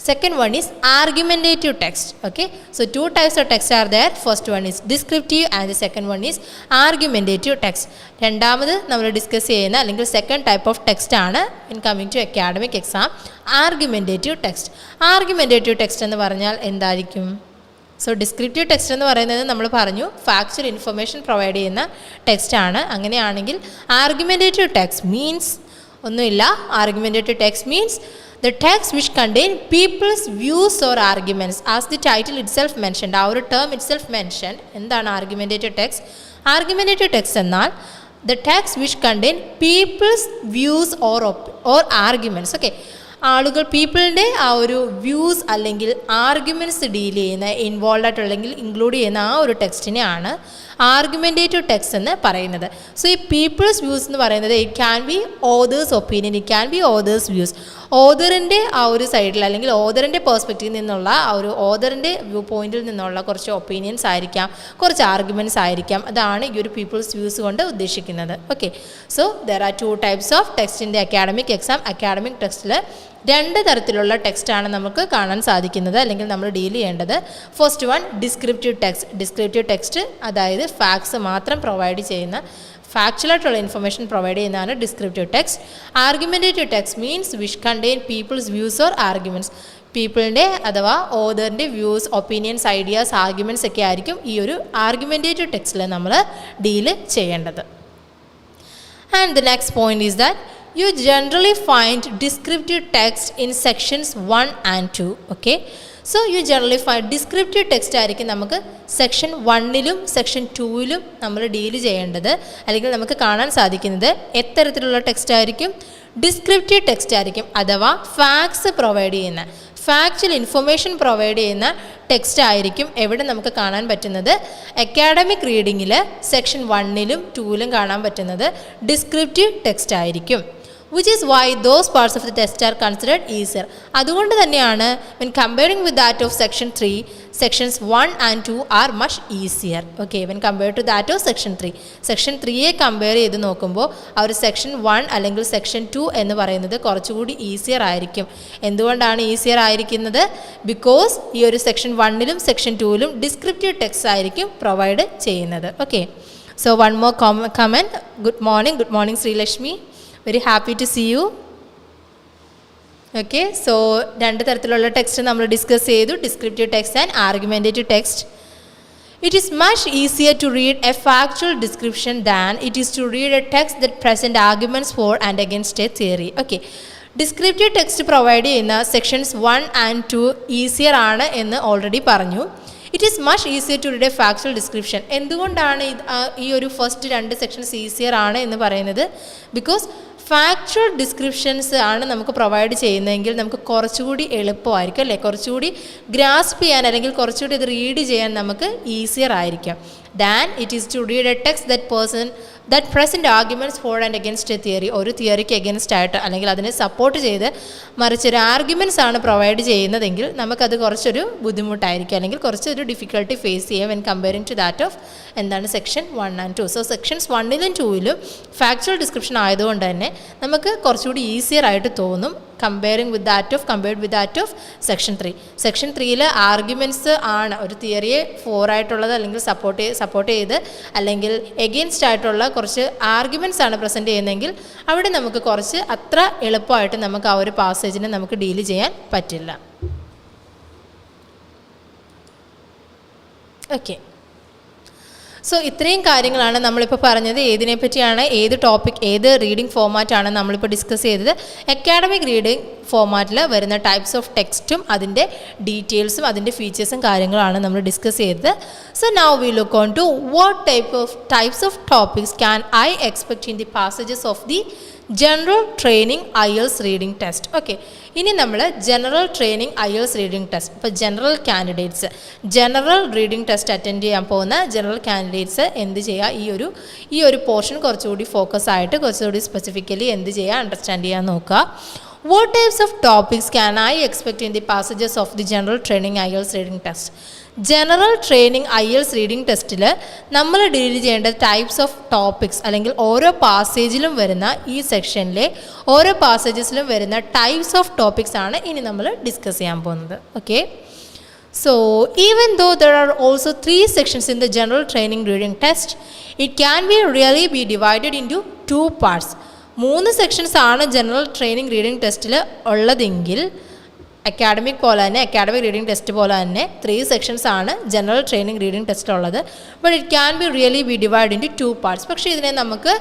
second one is argumentative text. Okay, so 2 types of text are there. First one is descriptive and the second one is argumentative text. രണ്ടാമത് നമ്മൾ discuss ചെയ്യുന്ന അല്ലെങ്കിൽ second type of text ആണ് in coming to academic exam argumentative text. Argumentative text എന്ന് പറഞ്ഞാൽ എന്തായിരിക്കും? So descriptive text എന്ന് പറയുന്നത് നമ്മൾ പറഞ്ഞു ഫാക്ച്വൽ ഇൻഫർമേഷൻ പ്രൊവൈഡ് ചെയ്യുന്ന ടെക്സ്റ്റ് ആണ്. അങ്ങനെയാണെങ്കിൽ ആർഗ്യുമെൻറ്റേറ്റീവ് ടെക്സ്റ്റ് മീൻസ് ഒന്നുമില്ല. Argumentative text means the text which contain people's views or arguments, as the title itself mentioned, ആ ഒരു term itself mentioned. എന്താണ് ആർഗ്യുമെൻറ്റേറ്റീവ് ടെക്സ്റ്റ്? ആർഗ്യുമെൻറ്റേറ്റീവ് ടെക്സ്റ്റ് എന്നാൽ the text which contain people's views or arguments. Okay, ആളുകൾ പീപ്പിളിൻ്റെ ആ ഒരു views അല്ലെങ്കിൽ arguments deal ചെയ്യുന്ന involve ആയിട്ടുള്ള അല്ലെങ്കിൽ ഇൻക്ലൂഡ് ചെയ്യുന്ന ആ ഒരു ടെക്സ്റ്റിനെയാണ് ആർഗ്യുമെൻറ്റേറ്റീവ് ടെക്സ്റ്റ് എന്ന് പറയുന്നത്. സോ ഈ പീപ്പിൾസ് വ്യൂസ് എന്ന് പറയുന്നത് it can be author's opinion, it can be author's views. ഓതറിൻ്റെ ആ ഒരു സൈഡിൽ അല്ലെങ്കിൽ ഓതറിൻ്റെ പേഴ്സ്പെക്റ്റീവിൽ നിന്നുള്ള ആ ഒരു ഓതറിൻ്റെ വ്യൂ പോയിന്റിൽ നിന്നുള്ള കുറച്ച് ഒപ്പീനിയൻസ് ആയിരിക്കാം, കുറച്ച് ആർഗ്യുമെൻറ്റ്സ് ആയിരിക്കാം. അതാണ് ഈ ഒരു പീപ്പിൾസ് വ്യൂസ് കൊണ്ട് ഉദ്ദേശിക്കുന്നത്. Okay, so there are 2 types of text in the academic exam. Academic ടെക്സ്റ്റിൽ 2 തരത്തിലുള്ള ടെക്സ്റ്റാണ് നമുക്ക് കാണാൻ സാധിക്കുന്നത് അല്ലെങ്കിൽ നമ്മൾ ഡീൽ ചെയ്യേണ്ടത്. First one descriptive text. Descriptive text അതായത് ഫാക്ട്സ് മാത്രം പ്രൊവൈഡ് ചെയ്യുന്ന ഫാക്ച്വലായിട്ടുള്ള ഇൻഫർമേഷൻ പ്രൊവൈഡ് ചെയ്യുന്നതാണ് descriptive text. Argumentative text means which contain people's views or arguments. പീപ്പിളിൻ്റെ അഥവാ ഓതറിൻ്റെ വ്യൂസ്, ഒപ്പീനിയൻസ്, ഐഡിയാസ്, ആർഗ്യുമെൻറ്റ്സ് ഒക്കെ ആയിരിക്കും ഈ ഒരു ആർഗ്യുമെൻറ്റേറ്റീവ് ടെക്സ്റ്റിൽ നമ്മൾ ഡീൽ ചെയ്യേണ്ടത്. And the next point is that you generally find descriptive text in sections 1 and 2. Okay, so you generally find descriptive text ആയിരിക്കും നമുക്ക് സെക്ഷൻ 1ലും സെക്ഷൻ 2ലും നമ്മൾ ഡീൽ ചെയ്യേണ്ടത്, അല്ലെങ്കിൽ നമുക്ക് കാണാൻ സാധിക്കുന്നത് എത്തരത്തിലുള്ള ടെക്സ്റ്റ് ആയിരിക്കും? ഡിസ്ക്രിപ്റ്റീവ് ടെക്സ്റ്റ് ആയിരിക്കും, അഥവാ ഫാക്ട്സ് പ്രൊവൈഡ് ചെയ്യുന്ന, ഫാക്ച്വൽ ഇൻഫർമേഷൻ പ്രൊവൈഡ് ചെയ്യുന്ന ടെക്സ്റ്റ് ആയിരിക്കും എവിടെ നമുക്ക് കാണാൻ പറ്റുന്നത്? അക്കാഡമിക് റീഡിങ്ങിൽ സെക്ഷൻ 1ലും 2ലും കാണാൻ പറ്റുന്നത് ഡിസ്ക്രിപ്റ്റീവ് ടെക്സ്റ്റ് ആയിരിക്കും. which is why those parts of the test are considered easier. അതുകൊണ്ട് തന്നെയാണ് when comparing with that of section 3, sections 1 and 2 are much easier. Okay, when compared to that of section 3. section 3യെ compare ചെയ്ത് നോക്കുമ്പോൾ ആ ഒരു section 1 അല്ലെങ്കിൽ section 2 എന്ന് പറയുന്നത് കുറച്ചുകൂടി ഈസിയർ ആയിരിക്കും. എന്തുകൊണ്ടാണ് ഈസിയർ ആയിരിക്കുന്നത്? ബിക്കോസ് ഈ ഒരു സെക്ഷൻ 1ലും സെക്ഷൻ 2ലും ഡിസ്ക്രിപ്റ്റീവ് ടെക്സ്റ്റ് ആയിരിക്കും പ്രൊവൈഡ് ചെയ്യുന്നത്. Okay, so one more comment. Good morning Sreelakshmi. Very happy to see you. Okay, so രണ്ട് തരത്തിലുള്ള ടെക്സ്റ്റ് നമ്മൾ ഡിസ്കസ് ചെയ്തു, descriptive text and argumentative text. It is much easier to read a factual description than it is to read a text that present arguments for and against a theory. Okay, descriptive text provide ചെയ്യുന്ന sections 1 and 2 easier ആണ് എന്ന് already പറഞ്ഞു. It is much easier to read a factual description. എന്തുകൊണ്ടാണ് ഈ ഒരു first രണ്ട് sections easier ആണ് എന്ന് പറയുന്നത്? ബിക്കോസ് ഫാക്ച്വൽ ഡിസ്ക്രിപ്ഷൻസ് ആണ് നമുക്ക് പ്രൊവൈഡ് ചെയ്യുന്നതെങ്കിൽ നമുക്ക് കുറച്ചുകൂടി എളുപ്പമായിരിക്കും, അല്ലേ? കുറച്ചുകൂടി ഗ്രാസ്പ് ചെയ്യാൻ അല്ലെങ്കിൽ കുറച്ചുകൂടി ഇത് റീഡ് ചെയ്യാൻ നമുക്ക് ഈസിയർ ആയിരിക്കും than it is to read a text that present arguments for and against a theory. ഒരു തിയറിക്ക് അഗെൻസ്റ്റ് ആയിട്ട് അല്ലെങ്കിൽ അതിനെ സപ്പോർട്ട് ചെയ്ത് മറിച്ചൊരു ആർഗ്യുമെൻറ്റ്സ് ആണ് പ്രൊവൈഡ് ചെയ്യുന്നതെങ്കിൽ നമുക്കത് കുറച്ചൊരു ബുദ്ധിമുട്ടായിരിക്കും, അല്ലെങ്കിൽ കുറച്ചൊരു ഡിഫിക്കൽട്ടി ഫേസ് ചെയ്യാം when comparing to that of എന്താണ് സെക്ഷൻ 1 and 2. സോ സെക്ഷൻസ് 1ലും 2ലും ഫാക്ച്വൽ ഡിസ്ക്രിപ്ഷൻ ആയതുകൊണ്ട് തന്നെ നമുക്ക് കുറച്ചുകൂടി ഈസിയർ ആയിട്ട് തോന്നും compared with that of section 3. Section 3ൽ ആർഗ്യുമെൻറ്റ്സ് ആണ് ഒരു തിയറിയെ ഫോറായിട്ടുള്ളത് അല്ലെങ്കിൽ സപ്പോർട്ട് ചെയ്ത് അല്ലെങ്കിൽ എഗെയിൻസ്റ്റ് ആയിട്ടുള്ള കുറച്ച് ആർഗ്യുമെൻറ്റ്സ് ആണ് പ്രസൻറ്റ് ചെയ്യുന്നതെങ്കിൽ അവിടെ നമുക്ക് കുറച്ച് അത്ര എളുപ്പമായിട്ട് നമുക്ക് ആ ഒരു പാസേജിനെ നമുക്ക് ഡീൽ ചെയ്യാൻ പറ്റില്ല. ഓക്കെ, സോ ഇത്രയും കാര്യങ്ങളാണ് നമ്മളിപ്പോൾ പറഞ്ഞത്. ഏതിനെ പറ്റിയാണ്, ഏത് ടോപ്പിക്, ഏത് റീഡിംഗ് ഫോമാറ്റാണ് നമ്മളിപ്പോൾ ഡിസ്കസ് ചെയ്തത്? അക്കാഡമിക് റീഡിംഗ് ഫോമാറ്റിൽ വരുന്ന ടൈപ്സ് ഓഫ് ടെക്സ്റ്റും അതിൻ്റെ ഡീറ്റെയിൽസും അതിൻ്റെ ഫീച്ചേഴ്സും കാര്യങ്ങളാണ് നമ്മൾ ഡിസ്കസ് ചെയ്തത്. So now we look on to what types of topics can I expect in the passages of the general training IELTS reading test. Okay, ഇനി നമ്മൾ general training IELTS reading test, ഇപ്പോൾ general candidates general reading test attend ചെയ്യാൻ പോകുന്ന general candidates എന്ത് ചെയ്യുക? ഈ ഒരു portion കുറച്ചുകൂടി ഫോക്കസ് ആയിട്ട് കുറച്ചുകൂടി സ്പെസിഫിക്കലി എന്ത് ചെയ്യുക? അണ്ടർസ്റ്റാൻഡ് ചെയ്യാൻ നോക്കുക. What types of topics can I expect in the passages of the general training IELTS reading test? General training IELTS reading ടെസ്റ്റിൽ നമ്മൾ ഡീൽ ചെയ്യേണ്ട ടൈപ്സ് ഓഫ് ടോപ്പിക്സ് അല്ലെങ്കിൽ ഓരോ പാസേജിലും വരുന്ന ഈ സെക്ഷനിലെ ഓരോ പാസേജസിലും വരുന്ന ടൈപ്സ് ഓഫ് ടോപ്പിക്സ് ആണ് ഇനി നമ്മൾ ഡിസ്കസ് ചെയ്യാൻ പോകുന്നത്. Okay, so even though there are also 3 sections in the general training reading test, it can really be divided into 2 parts. 3 sections ആണ് ജനറൽ ട്രെയിനിങ് റീഡിംഗ് ടെസ്റ്റിൽ ഉള്ളതെങ്കിൽ അക്കാഡമിക് റീഡിംഗ് ടെസ്റ്റ് പോലെ തന്നെ 3 സെക്ഷൻസ് ആണ് ജനറൽ ട്രെയിനിങ് റീഡിംഗ് ടെസ്റ്റിലുള്ളത്. But it can be divide into 2 parts. പക്ഷേ ഇതിനെ നമുക്ക്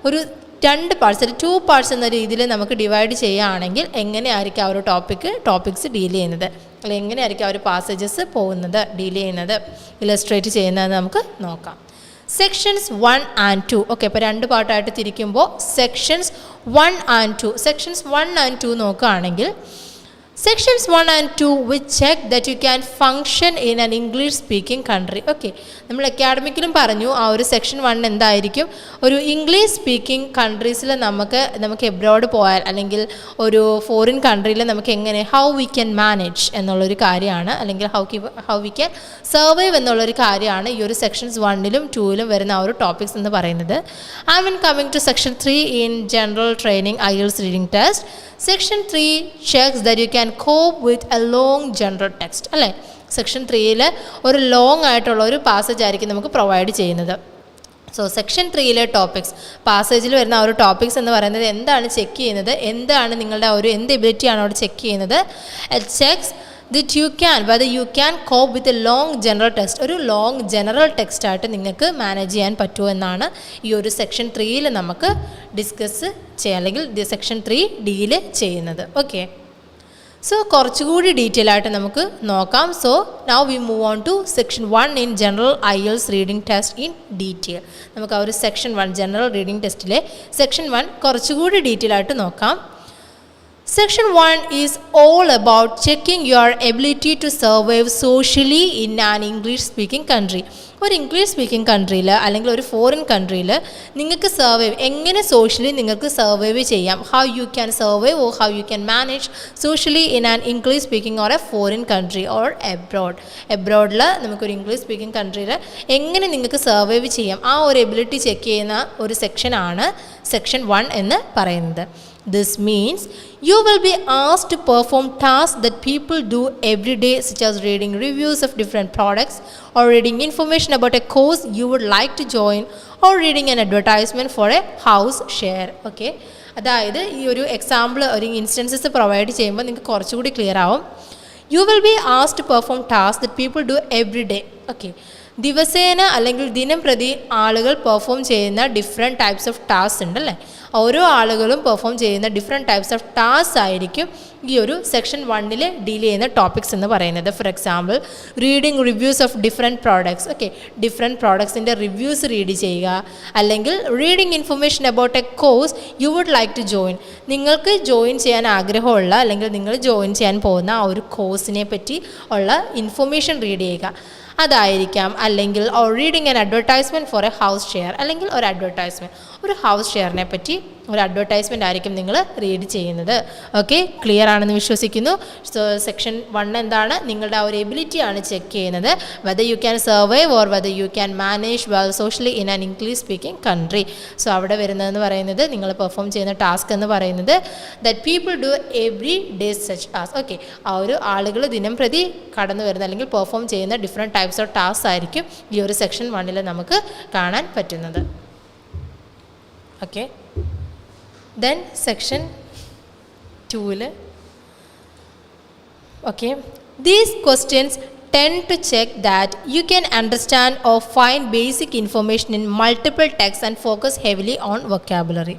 ഒരു 2 പാർട്സ്, 2 പാർട്സ് എന്ന രീതിയിൽ നമുക്ക് ഡിവൈഡ് ചെയ്യുകയാണെങ്കിൽ എങ്ങനെയായിരിക്കും ആ ഒരു ടോപ്പിക്സ് ഡീൽ ചെയ്യുന്നത്, അല്ലെങ്കിൽ എങ്ങനെയായിരിക്കും ആ ഒരു പാസേജസ് ഡീൽ ചെയ്യുന്നത്, ഇലസ്ട്രേറ്റ് ചെയ്യുന്നത് നമുക്ക് നോക്കാം. Sections 1 and 2. ഓക്കെ, ഇപ്പോൾ 2 പാർട്ടായിട്ട് തിരിക്കുമ്പോൾ സെക്ഷൻസ് 1 and 2. സെക്ഷൻസ് 1 and 2 നോക്കുകയാണെങ്കിൽ Sections 1 and 2 which check that you can function in an English speaking country. Okay, നമ്മൾ അക്കാഡമിക്കിലും പറഞ്ഞു ആ ഒരു സെക്ഷൻ 1 എന്തായിരിക്കും? ഒരു ഇംഗ്ലീഷ് സ്പീക്കിംഗ് കൺട്രീസിൽ നമുക്ക് എബ്രോഡ് പോയാൽ അല്ലെങ്കിൽ ഒരു ഫോറിൻ കൺട്രിയിൽ നമുക്ക് എങ്ങനെ ഹൗ വി ക്യാൻ മാനേജ് എന്നുള്ളൊരു കാര്യമാണ്, അല്ലെങ്കിൽ ഹൗ വി ക്യാൻ സർവൈവ് എന്നുള്ളൊരു കാര്യമാണ് ഈ ഒരു സെക്ഷൻസ് 1ലും 2ലും വരുന്ന ആ ഒരു ടോപ്പിക്സ് എന്ന് പറയുന്നത്. And when coming to section 3 in general training IELTS reading test, Section 3 checks that you can cope with a long general text. അല്ലേ, സെക്ഷൻ 3-ൽ ഒരു ലോങ് ആയിട്ടുള്ള ഒരു പാസേജ് ആയിരിക്കും നമുക്ക് പ്രൊവൈഡ് ചെയ്യുന്നത്. സോ സെക്ഷൻ 3-ലെ ടോപ്പിക്സ്, പാസേജിൽ വരുന്ന ആ ഒരു ടോപ്പിക്സ് എന്ന് പറയുന്നത് എന്താണ് ചെക്ക് ചെയ്യുന്നത്, എന്താണ് നിങ്ങളുടെ എന്ത് എബിലിറ്റിയാണ് അവിടെ ചെക്ക് ചെയ്യുന്നത്. It checks that whether you can cope with a long general text, ഒരു ലോങ് ജനറൽ ടെക്സ്റ്റ് ആയിട്ട് നിങ്ങൾക്ക് മാനേജ് ചെയ്യാൻ പറ്റുമോ എന്നാണ് ഈ ഒരു സെക്ഷൻ 3-ൽ നമുക്ക് ഡിസ്കസ് ചെയ്യാം, അല്ലെങ്കിൽ സെക്ഷൻ 3D-ൽ ചെയ്യുന്നത്. ഓക്കെ, സോ കുറച്ചുകൂടി ഡീറ്റെയിൽ ആയിട്ട് നമുക്ക് നോക്കാം. So now we move on to section 1 in general IELTS reading test in detail. നമുക്ക് ആ ഒരു സെക്ഷൻ 1 ജനറൽ റീഡിംഗ് ടെസ്റ്റിലെ സെക്ഷൻ 1 കുറച്ചുകൂടി ഡീറ്റെയിൽ ആയിട്ട് നോക്കാം. Section 1 is all about checking your ability to survive socially in an English speaking country. ഒരു English speaking കൺട്രിയിൽ അല്ലെങ്കിൽ ഒരു ഫോറിൻ കൺട്രിയിൽ നിങ്ങൾക്ക് എങ്ങനെ സോഷ്യലി നിങ്ങൾക്ക് സർവൈവ് ചെയ്യാം, how you can survive or how you can manage socially in an English speaking or a foreign country or എബ്രോഡിൽ നമുക്കൊരു ഇംഗ്ലീഷ് സ്പീക്കിംഗ് കൺട്രിയിൽ എങ്ങനെ നിങ്ങൾക്ക് സർവൈവ് ചെയ്യാം, ആ ഒരു എബിലിറ്റി ചെക്ക് ചെയ്യുന്ന ഒരു സെക്ഷനാണ് സെക്ഷൻ 1 എന്ന് പറയുന്നത്. This means you will be asked to perform tasks that people do every day, such as reading reviews of different products, or reading information about a course you would like to join, or reading an advertisement for a house share. Okay, അതായത് ഈ ഒരു example ഒരു instances provide ചെയ്യുമ്പോൾ നിങ്ങൾക്ക് കുറച്ചുകൂടി clear ആവും. You will be asked to perform tasks that people do every day. Okay, ദിവസേന അല്ലെങ്കിൽ ദിനം പ്രതി ആളുകൾ പെർഫോം ചെയ്യുന്ന ഡിഫറെൻറ്റ് ടൈപ്സ് ഓഫ് ടാസ്ക് ഉണ്ടല്ലേ, ഓരോ ആളുകളും പെർഫോം ചെയ്യുന്ന ഡിഫറെൻറ്റ് ടൈപ്സ് ഓഫ് ടാസ്ക് ആയിരിക്കും ഈ ഒരു സെക്ഷൻ 1-ൽ ഡീൽ ചെയ്യുന്ന ടോപ്പിക്സ് എന്ന് പറയുന്നത്. For example reading reviews of different products. Okay, different പ്രോഡക്ട്സിൻ്റെ റിവ്യൂസ് റീഡ് ചെയ്യുക, അല്ലെങ്കിൽ reading information about a course you would like to join, നിങ്ങൾക്ക് ജോയിൻ ചെയ്യാൻ ആഗ്രഹമുള്ള അല്ലെങ്കിൽ നിങ്ങൾ ജോയിൻ ചെയ്യാൻ പോകുന്ന ആ ഒരു കോഴ്സിനെ പറ്റി ഉള്ള ഇൻഫർമേഷൻ റീഡ് ചെയ്യുക, അതായിരിക്കാം. അല്ലെങ്കിൽ reading an advertisement for a house share, അല്ലെങ്കിൽ ഒരു ഹൗസ് ഷെയറിനെ പറ്റി ഒരു അഡ്വർടൈസ്മെൻ്റ് ആയിരിക്കും നിങ്ങൾ റീഡ് ചെയ്യുന്നത്. ഓക്കെ, ക്ലിയർ ആണെന്ന് വിശ്വസിക്കുന്നു. സോ സെക്ഷൻ 1 എന്താണ്, നിങ്ങളുടെ ആ ഒരു എബിലിറ്റിയാണ് ചെക്ക് ചെയ്യുന്നത്, whether you can survive or whether you can manage well socially in an English speaking country. So അവിടെ വരുന്നതെന്ന് പറയുന്നത് നിങ്ങൾ പെർഫോം ചെയ്യുന്ന ടാസ്ക് എന്ന് പറയുന്നത് that people do every day such task. Okay, ആ ഒരു ആളുകൾ ദിനം പ്രതി കടന്നു വരുന്ന അല്ലെങ്കിൽ പെർഫോം ചെയ്യുന്ന ഡിഫറെൻറ്റ് ടൈപ്സ് ഓഫ് ടാസ്ക് ആയിരിക്കും ഈ ഒരു സെക്ഷൻ 1-ൽ നമുക്ക് കാണാൻ പറ്റുന്നത്. Okay, then section 2-ൽ okay, these questions tend to check that you can understand or find basic information in multiple texts and focus heavily on vocabulary.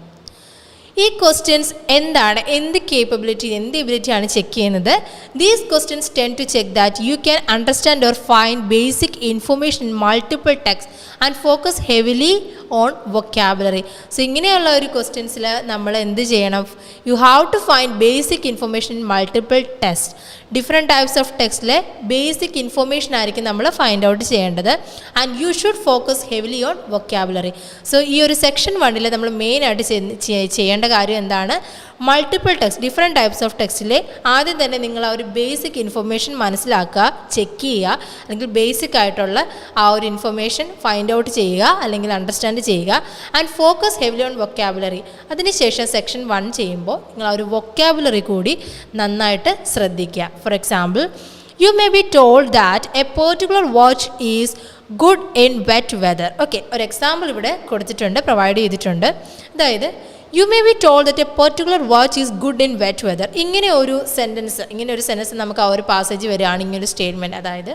ഈ questions എന്താണ്, എന്ത് capability, എന്ത് എബിലിറ്റിയാണ് ചെക്ക് ചെയ്യുന്നത്. These questions tend to check that you can understand or find basic information in multiple text and focus heavily on vocabulary. So ഇങ്ങനെയുള്ള ഒരു ക്വസ്റ്റ്യൻസിൽ നമ്മൾ എന്ത് ചെയ്യണം, you have to find basic information in multiple text. Different types of ടെക്സ്റ്റിലെ basic information ആയിരിക്കും നമ്മൾ find out ചെയ്യേണ്ടത്. And you should focus heavily on vocabulary. So ഈ ഒരു സെക്ഷൻ 1-ൽ നമ്മൾ മെയിനായിട്ട് ചെയ്യേണ്ട കാര്യം എന്താണ്, multiple text, different types of ടെക്സ്റ്റിലെ ആദ്യം തന്നെ നിങ്ങൾ ആ ഒരു ബേസിക് ഇൻഫർമേഷൻ മനസ്സിലാക്കുക, ചെക്ക് ചെയ്യുക, അല്ലെങ്കിൽ ബേസിക് ആയിട്ടുള്ള ആ ഒരു ഇൻഫർമേഷൻ ഫൈൻഡ് ഔട്ട് ചെയ്യുക അല്ലെങ്കിൽ അണ്ടർസ്റ്റാൻഡ് ചെയ്യുക. And focus heavily on vocabulary. അതിനുശേഷം സെക്ഷൻ 1 ചെയ്യുമ്പോൾ നിങ്ങൾ ആ ഒരു വൊക്കാബുലറി കൂടി നന്നായിട്ട് ശ്രദ്ധിക്കുക. For example, you may be told that a particular watch is good in wet weather. Okay, ഒരു എക്സാമ്പിൾ ഇവിടെ കൊടുത്തിട്ടുണ്ട്, പ്രൊവൈഡ് ചെയ്തിട്ടുണ്ട്. അതായത് you may be told that a particular watch is good in wet weather. ഇങ്ങനെ ഒരു sentence നമുക്ക് ആ ഒരു പാസേജ് വരികയാണ്, ഇങ്ങനൊരു സ്റ്റേറ്റ്മെൻറ്റ്. അതായത്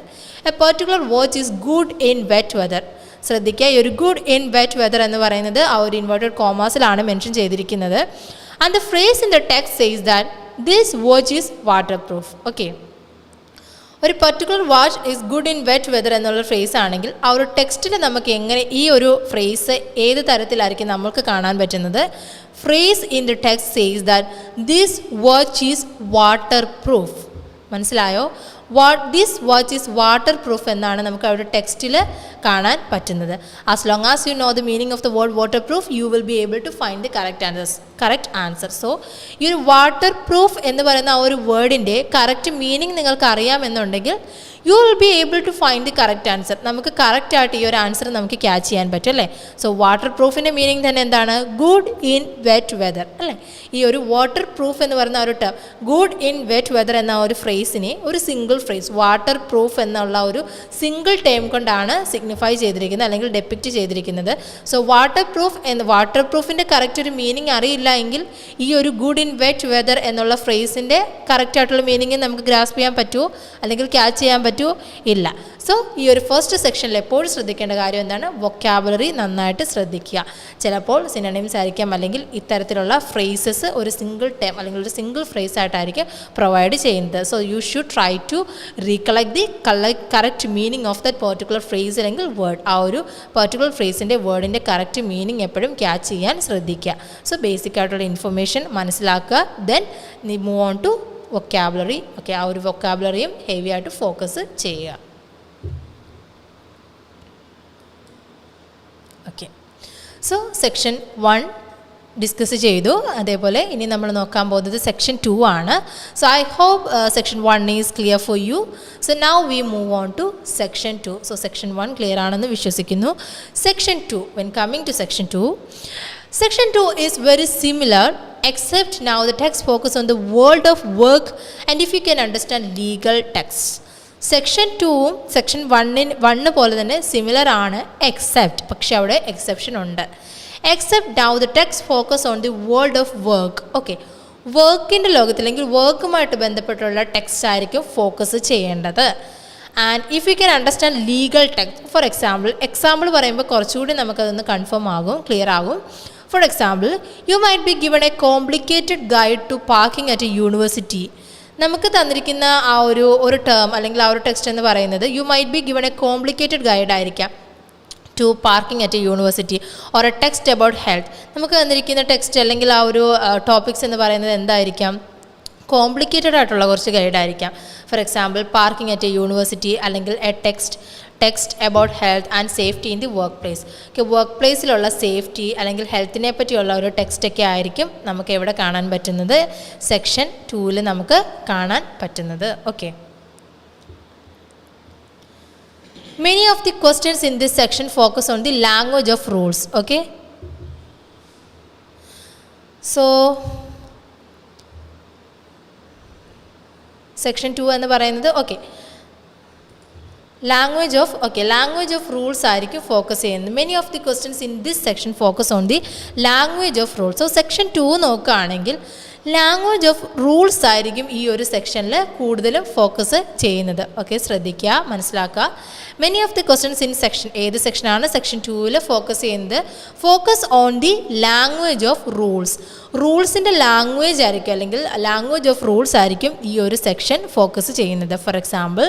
a particular watch is good in wet weather. ശ്രദ്ധിക്കുക, ഈ ഒരു ഗുഡ് ഇൻ വെറ്റ് വെതർ എന്ന് പറയുന്നത് ആ ഒരു ഇൻവേർട്ടഡ് കോമാസിലാണ് മെൻഷൻ ചെയ്തിരിക്കുന്നത്. And the phrase in the text says that this watch is waterproof. Okay, ഒരു particular watch is good in wet weather എന്നുള്ള ഫ്രേസ് ആണെങ്കിൽ ആ ഒരു ടെക്സ്റ്റിൽ നമുക്ക് എങ്ങനെ ഈ ഒരു ഫ്രേസ് ഏത് തരത്തിലായിരിക്കും നമുക്ക് കാണാൻ പറ്റുന്നത്. Phrase in the text says that this watch is waterproof. മനസ്സിലായോ? This watch is waterproof എന്നാണ് നമുക്ക് അവിടെ ടെക്സ്റ്റിൽ കാണാൻ പറ്റുന്നത്. As long as you know the meaning of the word waterproof you will be able to find the correct answer. So ഈ ഒരു water proof എന്ന് പറയുന്ന ആ ഒരു വേർഡിൻ്റെ കറക്റ്റ് മീനിങ് നിങ്ങൾക്ക് അറിയാമെന്നുണ്ടെങ്കിൽ you will be able to find the correct answer. നമുക്ക് correct ആയിട്ട് ഈ ഒരു ആൻസർ നമുക്ക് ക്യാച്ച് ചെയ്യാൻ പറ്റും അല്ലേ. സോ വാട്ടർ പ്രൂഫിൻ്റെ മീനിങ് തന്നെ എന്താണ്? ഗുഡ് ഇൻ വെറ്റ് വെതർ അല്ലേ. ഈ ഒരു വാട്ടർ പ്രൂഫ് എന്ന് പറയുന്ന ഒരു term, good in wet weather എന്ന ഒരു ഫ്രേസിനെ ഒരു സിംഗിൾ ഫ്രേസ്, വാട്ടർ പ്രൂഫ് എന്നുള്ള ഒരു സിംഗിൾ ടേം കൊണ്ടാണ് സിഗ്നിഫൈ ചെയ്തിരിക്കുന്നത് അല്ലെങ്കിൽ ഡെപ്പിക്റ്റ് ചെയ്തിരിക്കുന്നത്. സോ വാട്ടർ പ്രൂഫിൻ്റെ കറക്റ്റ് ഒരു മീനിങ് അറിയില്ല എങ്കിൽ ഈ ഒരു ഗുഡ് ഇൻ വെറ്റ് വെതർ എന്നുള്ള ഫ്രേസിൻ്റെ കറക്റ്റ് ആയിട്ടുള്ള മീനിങ് നമുക്ക് ഗ്രാസ്പ് ചെയ്യാൻ പറ്റുമോ അല്ലെങ്കിൽ ക്യാച്ച് ചെയ്യാൻ പറ്റുമോ? ഇല്ല. സോ ഈ ഒരു ഫസ്റ്റ് സെക്ഷനിൽ എപ്പോഴും ശ്രദ്ധിക്കേണ്ട കാര്യം എന്താണ്? വൊക്കാബുലറി നന്നായിട്ട് ശ്രദ്ധിക്കുക. ചിലപ്പോൾ സിനോണിംസ് ആയിരിക്കാം അല്ലെങ്കിൽ ഇത്തരത്തിലുള്ള ഫ്രേസസ് ഒരു സിംഗിൾ ടേം അല്ലെങ്കിൽ ഒരു സിംഗിൾ ഫ്രേസ് ആയിട്ടായിരിക്കും പ്രൊവൈഡ് ചെയ്യുന്നത്. So you should try to recollect the correct meaning of that particular phrase അല്ലെങ്കിൽ വേർഡ്. ആ ഒരു പെർട്ടിക്കുലർ ഫ്രേസിൻ്റെ വേർഡിൻ്റെ കറക്റ്റ് മീനിങ് എപ്പോഴും ക്യാച്ച് ചെയ്യാൻ ശ്രദ്ധിക്കുക. സോ ബേസിക് ആയിട്ടുള്ള ഇൻഫർമേഷൻ മനസ്സിലാക്കുക. Then move on to vocabulary. Okay, ആ ഒരു വൊക്കാബുലറിയും ഹെവി ആയിട്ട് ഫോക്കസ് ചെയ്യുക. ഓക്കെ, സോ സെക്ഷൻ 1 ഡിസ്കസ് ചെയ്തു. അതേപോലെ ഇനി നമ്മൾ നോക്കാൻ പോകുന്നത് സെക്ഷൻ 2 ആണ്. So I hope section 1 is clear for you. So now we move on to section 2. So section 1 clear ആണെന്ന് വിശ്വസിക്കുന്നു. Section 2, when coming to section 2, section 2 is very similar, except now the text focus on the world of work and if you can understand legal texts. Section 2 section 1 പോലെ തന്നെ similar ആണ്, except, പക്ഷെ അവിടെ exception ഉണ്ട്. Except now the text focus on the world of work. Okay, വർക്കിൻ്റെ ലോകത്തിൽ അല്ലെങ്കിൽ വർക്കുമായിട്ട് ബന്ധപ്പെട്ടുള്ള ടെക്സ്റ്റ് ആയിരിക്കും ഫോക്കസ് ചെയ്യേണ്ടത്. And if you can understand legal text, for example പറയുമ്പോൾ കുറച്ചുകൂടി നമുക്കതൊന്ന് കൺഫേം ആകും, ക്ലിയർ ആകും. For example, you might be given a complicated guide to parking at a university. നമുക്ക് തന്നിരിക്കുന്ന ആ ഒരു ടേം അല്ലെങ്കിൽ ആ ഒരു ടെക്സ്റ്റ് എന്ന് പറയുന്നത് you might be given a complicated guide ആയിരിക്കാം to parking at a university or a text about health. നമുക്ക് തന്നിരിക്കുന്ന ടെക്സ്റ്റ് അല്ലെങ്കിൽ ആ ഒരു ടോപ്പിക്സ് എന്ന് പറയുന്നത് എന്തായിരിക്കാം? കോംപ്ലിക്കേറ്റഡ് ആയിട്ടുള്ള കുറച്ച് ഗൈഡായിരിക്കാം. For example parking at a university അല്ലെങ്കിൽ a text about health and safety in the workplace. വർക്ക് പ്ലേസിലുള്ള സേഫ്റ്റി അല്ലെങ്കിൽ ഹെൽത്തിനെ പറ്റിയുള്ള ഒരു ടെക്സ്റ്റൊക്കെ ആയിരിക്കും നമുക്ക് എവിടെ കാണാൻ പറ്റുന്നത്? സെക്ഷൻ 2 നമുക്ക് കാണാൻ പറ്റുന്നത്. Okay, many of the questions in this section focus on the language of rules. Okay, so section 2 എന്ന് പറയുന്നത് ലാംഗ്വേജ് ഓഫ് റൂൾസ് ആയിരിക്കും ഫോക്കസ് ചെയ്യുന്നത്. Many of the questions in this section focus on the language of rules. So section 2 നോക്കുകയാണെങ്കിൽ language of rules ആയിരിക്കും ഈ ഒരു സെക്ഷനിൽ കൂടുതലും ഫോക്കസ് ചെയ്യുന്നത്. ഓക്കെ, ശ്രദ്ധിക്കുക, മനസ്സിലാക്കുക. Many of the questions in section, ഏത് സെക്ഷനാണ്? സെക്ഷൻ 2 ഫോക്കസ് ചെയ്യുന്നത്. Focus on the language of rules. റൂൾസിൻ്റെ ലാംഗ്വേജ് ആയിരിക്കും അല്ലെങ്കിൽ ലാംഗ്വേജ് ഓഫ് റൂൾസ് ആയിരിക്കും ഈ ഒരു സെക്ഷൻ ഫോക്കസ് ചെയ്യുന്നത്. For example,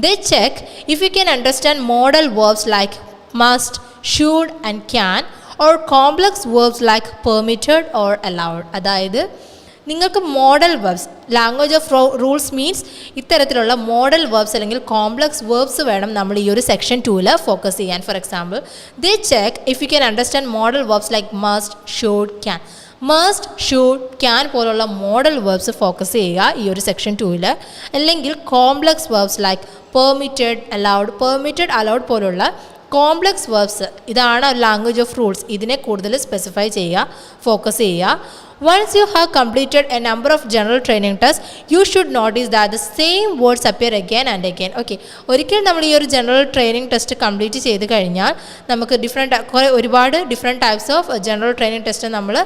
they check if you can understand modal verbs like must, should and can or complex verbs like permitted or allowed. അതായത് നിങ്ങൾക്ക് modal verbs, language of rules means ഇത്തരത്തിലുള്ള modal verbs അല്ലെങ്കിൽ complex verbs വേണം നമ്മൾ ഈ ഒരു section 2 focus ചെയ്യാൻ. Four example, they check if you can understand modal verbs like must, should, can. Must, should, can പോലുള്ള മോഡൽ വേർബ്സ് ഫോക്കസ് ചെയ്യുക ഈ ഒരു സെക്ഷൻ 2. അല്ലെങ്കിൽ complex verbs like permitted, allowed പോലുള്ള കോംപ്ലക്സ് വേർബ്സ്, ഇതാണ് ലാംഗ്വേജ് ഓഫ് റൂൾസ്. ഇതിനെ കൂടുതൽ specify ചെയ്യുക, ഫോക്കസ് ചെയ്യുക. Once you have completed a number of general training tests, you should notice that the same words appear again and again. Okay, ഒരിക്കൽ നമ്മൾ ഈ ഒരു ജനറൽ ട്രെയിനിങ് ടെസ്റ്റ് കംപ്ലീറ്റ് ചെയ്ത് കഴിഞ്ഞാൽ നമുക്ക് ഒരുപാട് different types of general training test നമ്മൾ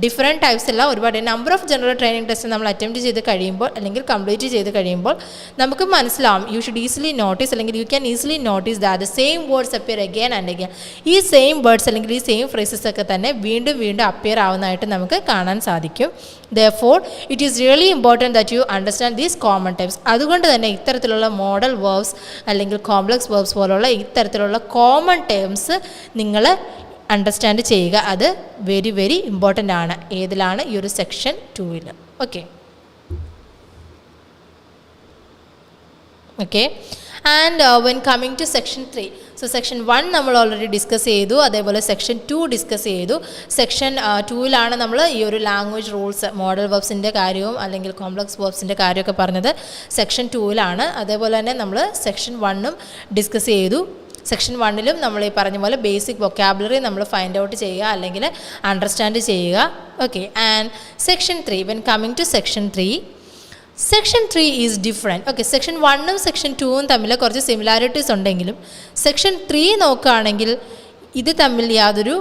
different types അല്ല, ഒരുപാട് number of general training test നമ്മൾ അറ്റംപ്റ്റ് ചെയ്ത് കഴിയുമ്പോൾ അല്ലെങ്കിൽ കംപ്ലീറ്റ് ചെയ്ത് കഴിയുമ്പോൾ നമുക്ക് മനസ്സിലാവും, യു ഷുഡ് ഈസിലി നോട്ടീസ് അല്ലെങ്കിൽ you can easily notice that the same words appear again and again. ഈ സെയിം വേർഡ്സ് അല്ലെങ്കിൽ ഈ സെയിം ഫ്രേസസ് ഒക്കെ തന്നെ വീണ്ടും വീണ്ടും അപ്പിയർ ആവുന്നതായിട്ട് നമുക്ക് കാണാൻ സാധിക്കും. Therefore, it is really important that you understand these common types. അതുകൊണ്ട് തന്നെ ഇത്തരത്തിലുള്ള മോഡൽ വേർബ്സ് അല്ലെങ്കിൽ കോംപ്ലക്സ് വേർബ്സ് പോലുള്ള ഇത്തരത്തിലുള്ള കോമൺ ടേംസ് നിങ്ങൾ അണ്ടർസ്റ്റാൻഡ് ചെയ്യുക. അത് വെരി വെരി ഇമ്പോർട്ടൻ്റ് ആണ്. ഏതിലാണ്? ഈ ഒരു section 2. Okay. And when coming to section 3, so section 1 നമ്മൾ ഓൾറെഡി ഡിസ്കസ് ചെയ്തു, അതേപോലെ സെക്ഷൻ 2 ഡിസ്കസ് ചെയ്തു. സെക്ഷൻ 2ലാണ് നമ്മൾ ഈ ഒരു ലാംഗ്വേജ് റൂൾസ്, മോഡൽ വെർബ്സിൻ്റെ കാര്യവും അല്ലെങ്കിൽ കോംപ്ലക്സ് വെർബ്സിൻ്റെ കാര്യമൊക്കെ പറഞ്ഞത് സെക്ഷൻ 2ലാണ്. അതേപോലെ തന്നെ നമ്മൾ സെക്ഷൻ 1ഉം ഡിസ്കസ് ചെയ്തു. സെക്ഷൻ 1ലും നമ്മൾ ഈ പറഞ്ഞ പോലെ ബേസിക് വൊക്കാബുലറി നമ്മൾ ഫൈൻഡ് ഔട്ട് ചെയ്യുക അല്ലെങ്കിൽ അണ്ടർസ്റ്റാൻഡ് ചെയ്യുക. Okay, and section 3, when coming to section 3, section 3 is different. Okay, section 1ഉം സെക്ഷൻ 2ഉം തമ്മിൽ കുറച്ച് സിമിലാരിറ്റീസ് ഉണ്ടെങ്കിലും സെക്ഷൻ 3 നോക്കുകയാണെങ്കിൽ ഇത് തമ്മിൽ യാതൊരു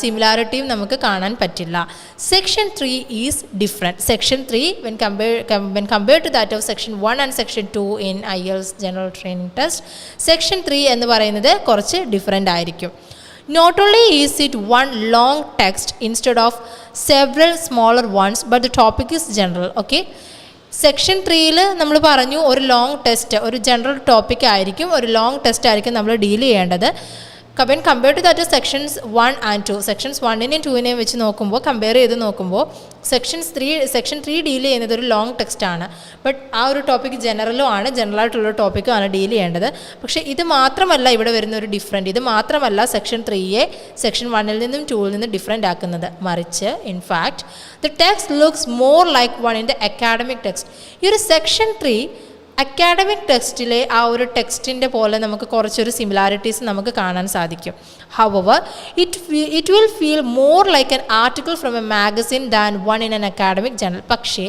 സിമിലാരിറ്റിയും നമുക്ക് കാണാൻ പറ്റില്ല. Section 3 is different. Section 3 when compared to that of section 1 and section 2 in IELTS general training test, section 3 എന്ന് പറയുന്നത് കുറച്ച് ഡിഫറെൻ്റ് ആയിരിക്കും. Not only is it one long text instead of several smaller ones, but the topic is general. Okay, section 3ൽ നമ്മൾ പറഞ്ഞു ഒരു long test, ഒരു general topic ആയിരിക്കും, ഒരു ലോങ് ടെസ്റ്റ് ആയിരിക്കും നമ്മൾ ഡീൽ ചെയ്യേണ്ടത്. When compare to that sections 1 and 2, sections 1നെയും 2നെയും വെച്ച് നോക്കുമ്പോൾ, കമ്പയർ ചെയ്ത് നോക്കുമ്പോൾ സെക്ഷൻ 3 ഡീൽ ചെയ്യുന്നത് ഒരു ലോങ് ടെക്സ്റ്റാണ്. ബട്ട് ആ ഒരു ടോപ്പിക് ജനറലും ആണ്, ജനറലായിട്ടുള്ള ടോപ്പിക്കും ആണ് ഡീൽ ചെയ്യേണ്ടത്. പക്ഷേ ഇത് മാത്രമല്ല ഇവിടെ വരുന്ന ഒരു ഡിഫറെൻറ്റ്, ഇത് മാത്രമല്ല സെക്ഷൻ 3യെ സെക്ഷൻ 1ൽ നിന്നും 2ൽ നിന്നും ഡിഫറെൻ്റ് ആക്കുന്നത്. മറിച്ച് in fact the text looks more like one in the academic text. ഈ ഒരു സെക്ഷൻ 3 അക്കാഡമിക് ടെക്സ്റ്റിലെ ആ ഒരു ടെക്സ്റ്റിൻ്റെ പോലെ നമുക്ക് കുറച്ചൊരു സിമിലാരിറ്റീസ് നമുക്ക് കാണാൻ സാധിക്കും. However, it will feel more like an article from a magazine than one in an academic journal. പക്ഷേ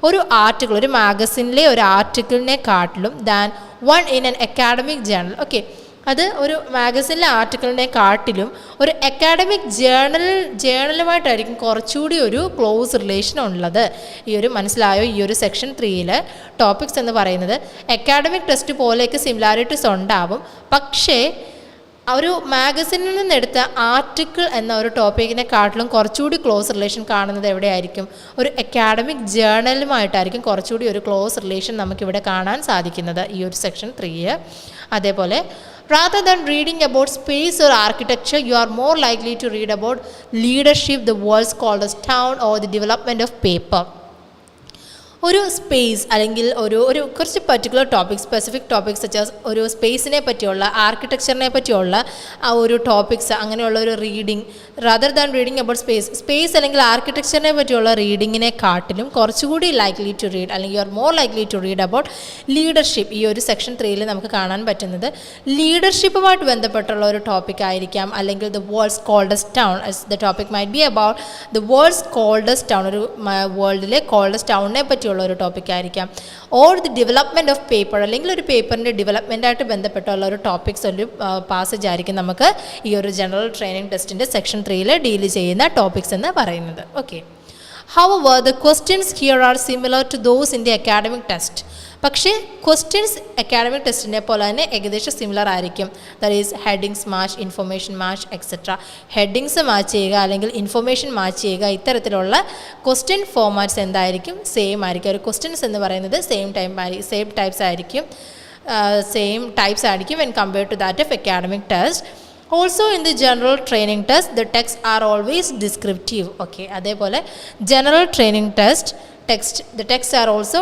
ഒരു ആർട്ടിക്കിൾ, ഒരു മാഗസിനിലെ ഒരു ആർട്ടിക്കിളിനെ കാട്ടിലും than one in an academic journal. Okay, അത് ഒരു മാഗസിനിലെ ആർട്ടിക്കിളിനെ കാട്ടിലും ഒരു അക്കാഡമിക് ജേർണലുമായിട്ടായിരിക്കും കുറച്ചുകൂടി ഒരു ക്ലോസ് റിലേഷൻ ഉള്ളത്. ഈ ഒരു മനസ്സിലായോ? ഈ ഒരു സെക്ഷൻ 3ൽ ടോപ്പിക്സ് എന്ന് പറയുന്നത് അക്കാഡമിക് ടെസ്റ്റ് പോലെയൊക്കെ സിമിലാരിറ്റീസ് ഉണ്ടാവും. പക്ഷേ ഒരു മാഗസിനിൽ നിന്നെടുത്ത ആർട്ടിക്കിൾ എന്ന ഒരു ടോപ്പിക്കിനെ കാട്ടിലും കുറച്ചുകൂടി ക്ലോസ് റിലേഷൻ കാണുന്നത് എവിടെയായിരിക്കും? ഒരു അക്കാഡമിക് ജേർണലുമായിട്ടായിരിക്കും കുറച്ചുകൂടി ഒരു ക്ലോസ് റിലേഷൻ നമുക്കിവിടെ കാണാൻ സാധിക്കുന്നത് ഈ ഒരു സെക്ഷൻ 3. അതേപോലെ rather than reading about space or architecture, you are more likely to read about leadership, the world's coldest town, or the development of paper. ഒരു സ്പേസ് അല്ലെങ്കിൽ ഒരു കുറച്ച് particular topics, specific topics such as ഒരു സ്പേസിനെ പറ്റിയുള്ള, ആർക്കിടെക്ചറിനെ പറ്റിയുള്ള ആ ഒരു ടോപ്പിക്സ്, അങ്ങനെയുള്ള ഒരു reading, rather than reading about space അല്ലെങ്കിൽ ആർക്കിടെക്ചറിനെ പറ്റിയുള്ള റീഡിങ്ങിനെ കാട്ടിലും കുറച്ചുകൂടി ലൈക്ലി ടു റീഡ് അല്ലെങ്കിൽ you are more likely to read about leadership. ഈ ഒരു സെക്ഷൻ 3ൽ നമുക്ക് കാണാൻ പറ്റുന്നത് ലീഡർഷിപ്പുമായിട്ട് ബന്ധപ്പെട്ടുള്ള ഒരു ടോപ്പിക് ആയിരിക്കാം. അല്ലെങ്കിൽ the world's coldest town, the topic might be about the world's coldest town, ഒരു വേൾഡിലെ കോൾഡസ്റ്റ് ടൗണിനെ പറ്റി ഒരു ടോപ്പിക് ആയിരിക്കാം. Or the development of paper, അല്ലെങ്കിൽ ഒരു പേപ്പറിൻ്റെ ഡെവലപ്മെൻറ്റായിട്ട് ബന്ധപ്പെട്ടുള്ള ഒരു ടോപ്പിക്സ്, ഒരു പാസേജ് ആയിരിക്കും നമുക്ക് ഈ ഒരു ജനറൽ ട്രെയിനിങ് ടെസ്റ്റിൻ്റെ സെക്ഷൻ 3ൽ ഡീൽ ചെയ്യുന്ന ടോപ്പിക്സ് എന്ന് പറയുന്നത്. Okay, however the questions here are similar to those in the academic test. പക്ഷേ ക്വസ്റ്റ്യൻസ് അക്കാഡമിക് ടെസ്റ്റിനെ പോലെ തന്നെ ഏകദേശം സിമിലർ ആയിരിക്കും. That is headings match, information match, etcetera. Headings match ചെയ്യുക അല്ലെങ്കിൽ ഇൻഫർമേഷൻ മാച്ച് ചെയ്യുക, ഇത്തരത്തിലുള്ള ക്വസ്റ്റ്യൻ ഫോമാറ്റ്സ് എന്തായിരിക്കും? സെയിം ആയിരിക്കും. ഒരു ക്വസ്റ്റ്യൻസ് എന്ന് പറയുന്നത് സെയിം ടൈപ്സ് ആയിരിക്കും when compared to that of academic test. Also in the general training test, the texts are always descriptive. Okay, അതേപോലെ general training test the texts are also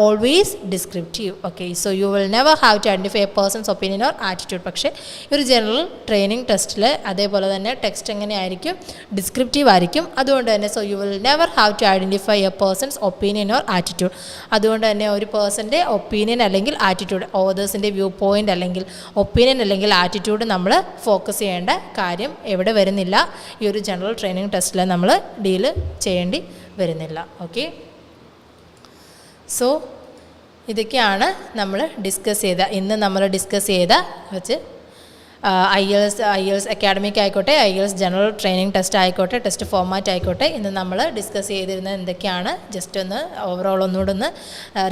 always descriptive. Okay, so you will never have to identify a person's opinion or attitude. പക്ഷേ ഒരു general training ടെസ്റ്റിൽ അതേപോലെ തന്നെ text എങ്ങനെയായിരിക്കും? Descriptive ആയിരിക്കും. അതുകൊണ്ട് തന്നെ so you will never have to identify a person's opinion or attitude. അതുകൊണ്ട് തന്നെ ഒരു പേഴ്സൻ്റെ ഒപ്പീനിയൻ അല്ലെങ്കിൽ ആറ്റിറ്റ്യൂഡ്, ഓതേഴ്സിൻ്റെ വ്യൂ പോയിൻ്റ് അല്ലെങ്കിൽ ഒപ്പീനിയൻ അല്ലെങ്കിൽ ആറ്റിറ്റ്യൂഡ് നമ്മൾ ഫോക്കസ് ചെയ്യേണ്ട കാര്യം എവിടെ വരുന്നില്ല. ഈ ഒരു ജനറൽ ട്രെയിനിങ് ടെസ്റ്റിൽ നമ്മൾ ഡീൽ ചെയ്യേണ്ടി വരുന്നില്ല. ഓക്കെ, സോ ഇതൊക്കെയാണ് ഇന്ന് നമ്മൾ ഡിസ്കസ് ചെയ്ത വെച്ച് IELTS അക്കാഡമിക് ആയിക്കോട്ടെ, IELTS ജനറൽ ട്രെയിനിങ് ടെസ്റ്റ് ആയിക്കോട്ടെ, ടെസ്റ്റ് ഫോമാറ്റ് ആയിക്കോട്ടെ, ഇന്ന് നമ്മൾ ഡിസ്കസ് ചെയ്തിരുന്നത് എന്തൊക്കെയാണ് ജസ്റ്റ് ഒന്ന് ഓവറോൾ ഒന്നുകൂടെ ഒന്ന്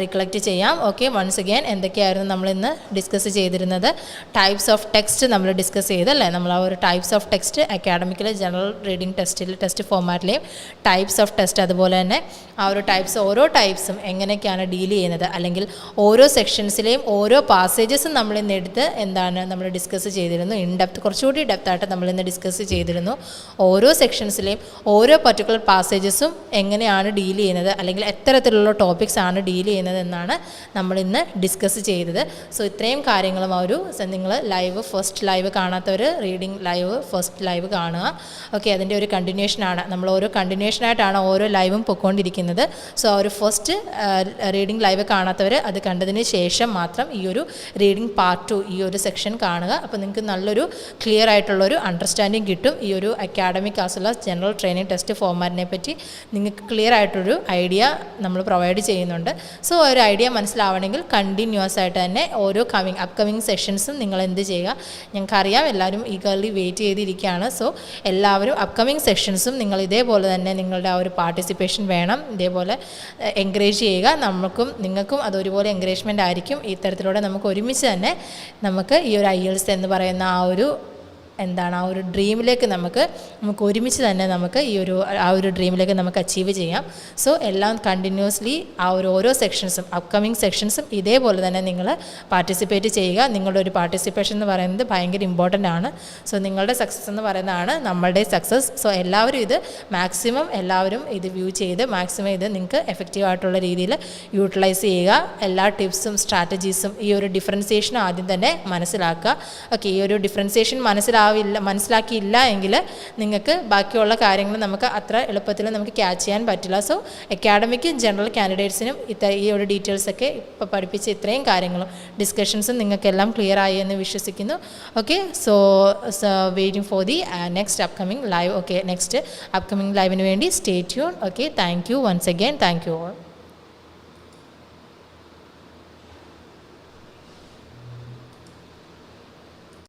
റിക്കളക്റ്റ് ചെയ്യാം. ഓക്കെ, വൺസ് അഗെയിൻ എന്തൊക്കെയായിരുന്നു നമ്മളിന്ന് ഡിസ്കസ് ചെയ്തിരുന്നത്? ടൈപ്സ് ഓഫ് ടെക്സ്റ്റ് നമ്മൾ ഡിസ്കസ് ചെയ്തല്ലേ. നമ്മൾ ആ ഒരു ടൈപ്സ് ഓഫ് ടെക്സ്റ്റ് അക്കാഡമിക്കിലെ ജനറൽ റീഡിംഗ് ടെസ്റ്റിൽ ടെസ്റ്റ് ഫോമാറ്റിലെയും ടൈപ്സ് ഓഫ് ടെസ്റ്റ്, അതുപോലെ തന്നെ ആ ഒരു ഓരോ ടൈപ്സും എങ്ങനെയൊക്കെയാണ് ഡീൽ ചെയ്യുന്നത്, അല്ലെങ്കിൽ ഓരോ സെക്ഷൻസിലെയും ഓരോ പാസേജസും നമ്മളിന്ന് എടുത്ത് നമ്മൾ ഡിസ്കസ് ചെയ്തിരുന്നത്. ചെയ്തിരുന്നു. കുറച്ചുകൂടി ഡെപ്തായിട്ട് നമ്മളിന്ന് ഡിസ്കസ് ചെയ്തിരുന്നു. ഓരോ സെക്ഷൻസിലെയും ഓരോ പർട്ടിക്കുലർ പാസേജസും എങ്ങനെയാണ് ഡീൽ ചെയ്യുന്നത്, അല്ലെങ്കിൽ എത്തരത്തിലുള്ള ടോപ്പിക്സ് ആണ് ഡീൽ ചെയ്യുന്നത് എന്നാണ് നമ്മളിന്ന് ഡിസ്കസ് ചെയ്തത്. സോ ഇത്രയും കാര്യങ്ങളും നിങ്ങൾ ഫസ്റ്റ് ലൈവ് കാണാത്തവർ ഫസ്റ്റ് ലൈവ് കാണുക. ഓക്കെ, അതിൻ്റെ ഒരു കണ്ടിന്യൂഷനാണ്. നമ്മൾ കണ്ടിന്യൂഷനായിട്ടാണ് ഓരോ ലൈവും പൊയ്ക്കൊണ്ടിരിക്കുന്നത്. സോ ഫസ്റ്റ് റീഡിംഗ് ലൈവ് കാണാത്തവർ അത് കണ്ടതിന് ശേഷം മാത്രം ഈ ഒരു റീഡിംഗ് പാർട്ട് 2 ഈ ഒരു സെക്ഷൻ കാണുക. അപ്പോൾ നിങ്ങൾക്ക് നല്ലൊരു ക്ലിയർ ആയിട്ടുള്ളൊരു അണ്ടർസ്റ്റാൻഡിങ് കിട്ടും. ഈ ഒരു academic as well as general training test ഫോർമാറ്റിനെ പറ്റി നിങ്ങൾക്ക് ക്ലിയർ ആയിട്ടൊരു ഐഡിയ നമ്മൾ പ്രൊവൈഡ് ചെയ്യുന്നുണ്ട്. സോ ഒരു ഐഡിയ മനസ്സിലാവണമെങ്കിൽ കണ്ടിന്യൂസ് ആയിട്ട് തന്നെ ഓരോ അപ്കമിങ് സെഷൻസും നിങ്ങൾ എന്ത് ചെയ്യുക, ഞങ്ങൾക്കറിയാം എല്ലാവരും ഈഗർലി വെയിറ്റ് ചെയ്തിരിക്കുകയാണ്. സോ എല്ലാവരും അപ്കമിങ് സെഷൻസും നിങ്ങൾ ഇതേപോലെ തന്നെ നിങ്ങളുടെ ആ ഒരു പാർട്ടിസിപ്പേഷൻ വേണം, ഇതേപോലെ എൻകറേജ് ചെയ്യുക. നിങ്ങൾക്കും അതൊരുപോലെ എൻകറേജ്മെൻ്റ് ആയിരിക്കും. ഇത്തരത്തിലൂടെ നമുക്ക് ഒരുമിച്ച് തന്നെ നമുക്ക് ഈ ഒരു IELTS എന്ന് പറയുന്ന ആ ഒരു ഡ്രീമിലേക്ക് നമുക്ക് ഒരുമിച്ച് തന്നെ നമുക്ക് ആ ഒരു ഡ്രീമിലേക്ക് നമുക്ക് അച്ചീവ് ചെയ്യാം. സോ എല്ലാം കണ്ടിന്യൂസ്ലി ഓരോ സെക്ഷൻസും അപ്കമിങ് സെക്ഷൻസും ഇതേപോലെ തന്നെ നിങ്ങൾ പാർട്ടിസിപ്പേറ്റ് ചെയ്യുക. നിങ്ങളുടെ ഒരു പാർട്ടിസിപ്പേഷൻ എന്ന് പറയുന്നത് ഭയങ്കര ഇമ്പോർട്ടൻ്റ് ആണ്. സോ നിങ്ങളുടെ സക്സസ് എന്ന് പറയുന്നതാണ് നമ്മളുടെ സക്സസ്. സോ എല്ലാവരും ഇത് വ്യൂ ചെയ്ത് മാക്സിമം ഇത് നിങ്ങൾക്ക് എഫക്റ്റീവായിട്ടുള്ള രീതിയിൽ യൂട്ടിലൈസ് ചെയ്യുക. എല്ലാ ടിപ്സും സ്ട്രാറ്റജീസും ഈ ഒരു ഡിഫറൻസിയേഷൻ ആദ്യം തന്നെ മനസ്സിലാക്കുക. ഓക്കെ, ഈ ഒരു ഡിഫറൻസിയേഷൻ മനസ്സിലാക്കിയില്ല എങ്കിൽ നിങ്ങൾക്ക് ബാക്കിയുള്ള കാര്യങ്ങൾ നമുക്ക് അത്ര എളുപ്പത്തിൽ നമുക്ക് ക്യാച്ച് ചെയ്യാൻ പറ്റില്ല. സോ അക്കാഡമിക് ജനറൽ കാൻഡിഡേറ്റ്സിനും ഈ ഒരു ഡീറ്റെയിൽസൊക്കെ ഇപ്പോൾ പഠിപ്പിച്ച ഇത്രയും കാര്യങ്ങളും ഡിസ്കഷൻസും നിങ്ങൾക്കെല്ലാം ക്ലിയർ ആയി എന്ന് വിശ്വസിക്കുന്നു. Okay, so waiting for the next upcoming live. Okay, next upcoming ലൈവിന് വേണ്ടി stay tune. Okay, thank you once again. Thank you all.